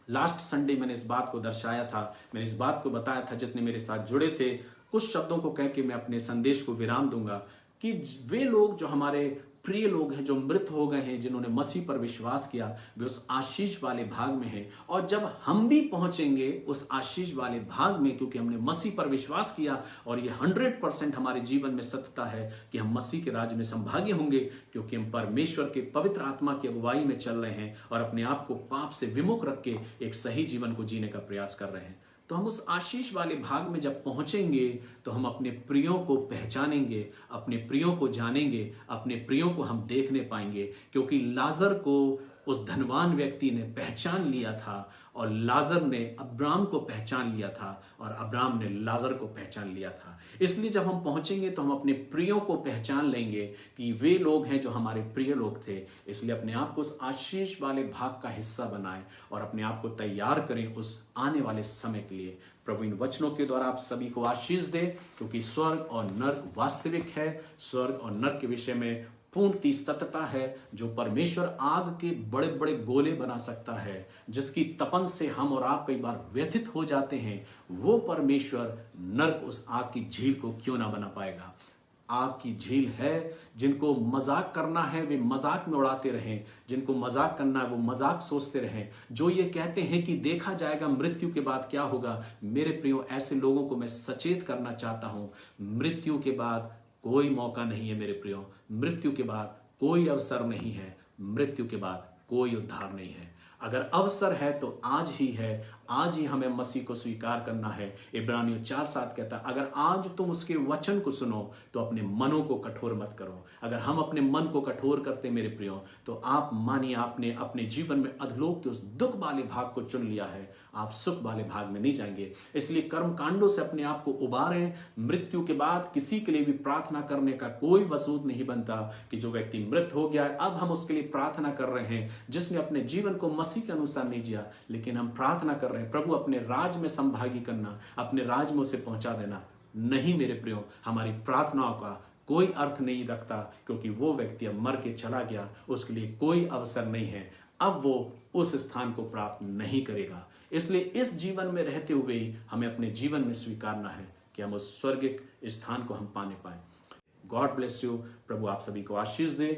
लास्ट संडे मैंने इस बात को दर्शाया था, मैंने इस बात को बताया था, जितने मेरे साथ जुड़े थे। कुछ शब्दों को कह के मैं अपने संदेश को विराम दूंगा कि वे लोग जो हमारे प्रिय लोग हैं, जो मृत हो गए हैं, जिन्होंने मसीह पर विश्वास किया, वे उस आशीष वाले भाग में हैं। और जब हम भी पहुंचेंगे उस आशीष वाले भाग में, क्योंकि हमने मसीह पर विश्वास किया, और ये 100% हमारे जीवन में सत्यता है कि हम मसीह के राज्य में संभागी होंगे, क्योंकि हम परमेश्वर के पवित्र आत्मा की अगुवाई में चल रहे हैं और अपने आप को पाप से विमुख रख के एक सही जीवन को जीने का प्रयास कर रहे हैं। तो हम उस आशीष वाले भाग में जब पहुंचेंगे तो हम अपने प्रियों को पहचानेंगे, अपने प्रियों को जानेंगे, अपने प्रियों को हम देखने पाएंगे, क्योंकि लाजर को उस धनवान व्यक्ति ने पहचान लिया था, और लाजर ने अब्राम को पहचान लिया था, और अब्राम ने लाजर को पहचान लिया था। इसलिए जब हम पहुंचेंगे तो हम अपने प्रियों को पहचान लेंगे कि वे लोग हैं जो हमारे प्रिय लोग थे। इसलिए अपने आप को उस आशीष वाले भाग का हिस्सा बनाएं और अपने आप को तैयार करें उस आने वाले समय के लिए। प्रभु इन वचनों के द्वारा आप सभी को आशीष दे, क्योंकि स्वर्ग और नर्क वास्तविक है। स्वर्ग और नर्क के विषय में पूर्णतः सत्यता है, जो परमेश्वर आग के बड़े बड़े गोले बना सकता है, जिसकी तपन से हम और आप कई बार व्यथित हो जाते हैं, वो परमेश्वर नर्क उस आग की झील को क्यों ना बना पाएगा। आग की झील है, जिनको मजाक करना है वे मजाक में उड़ाते रहें, जिनको मजाक करना है वो मजाक सोचते रहें, जो ये कहते हैं कि देखा जाएगा मृत्यु के बाद क्या होगा। मेरे प्रियो, ऐसे लोगों को मैं सचेत करना चाहता हूं, मृत्यु के बाद कोई मौका नहीं है मेरे प्रियो, मृत्यु के बाद कोई अवसर नहीं है, मृत्यु के बाद कोई उद्धार नहीं है। अगर अवसर है तो आज ही है, आज ही हमें मसीह को स्वीकार करना है। इब्रानियों 4:7 कहता है, अगर आज तुम उसके वचन को सुनो तो अपने मनों को कठोर मत करो। अगर हम अपने मन को कठोर करते मेरे प्रियो, तो आप मानिए आपने अपने जीवन में अधलोक के उस दुख वाले भाग को चुन लिया है, आप सुख वाले भाग में नहीं जाएंगे। इसलिए कर्म कांडों से अपने आप को उबारें। मृत्यु के बाद किसी के लिए भी प्रार्थना करने का कोई वजूद नहीं बनता कि जो व्यक्ति मृत हो गया है अब हम उसके लिए प्रार्थना कर रहे हैं, जिसने अपने जीवन को मसीह के अनुसार नहीं जिया, लेकिन हम प्रार्थना कर रहे हैं प्रभु अपने राज में संभागी करना, अपने राज में उसे पहुंचा देना। नहीं मेरे प्रियो, हमारी प्रार्थनाओं का कोई अर्थ नहीं रखता, क्योंकि वो व्यक्ति अब मर के चला गया, उसके लिए कोई अवसर नहीं है, अब वो उस स्थान को प्राप्त नहीं करेगा। इसलिए इस जीवन में रहते हुए ही हमें अपने जीवन में स्वीकारना है कि हम उस स्वर्गिक स्थान को हम पाने पाए। God bless you. प्रभु आप सभी को आशीष दे।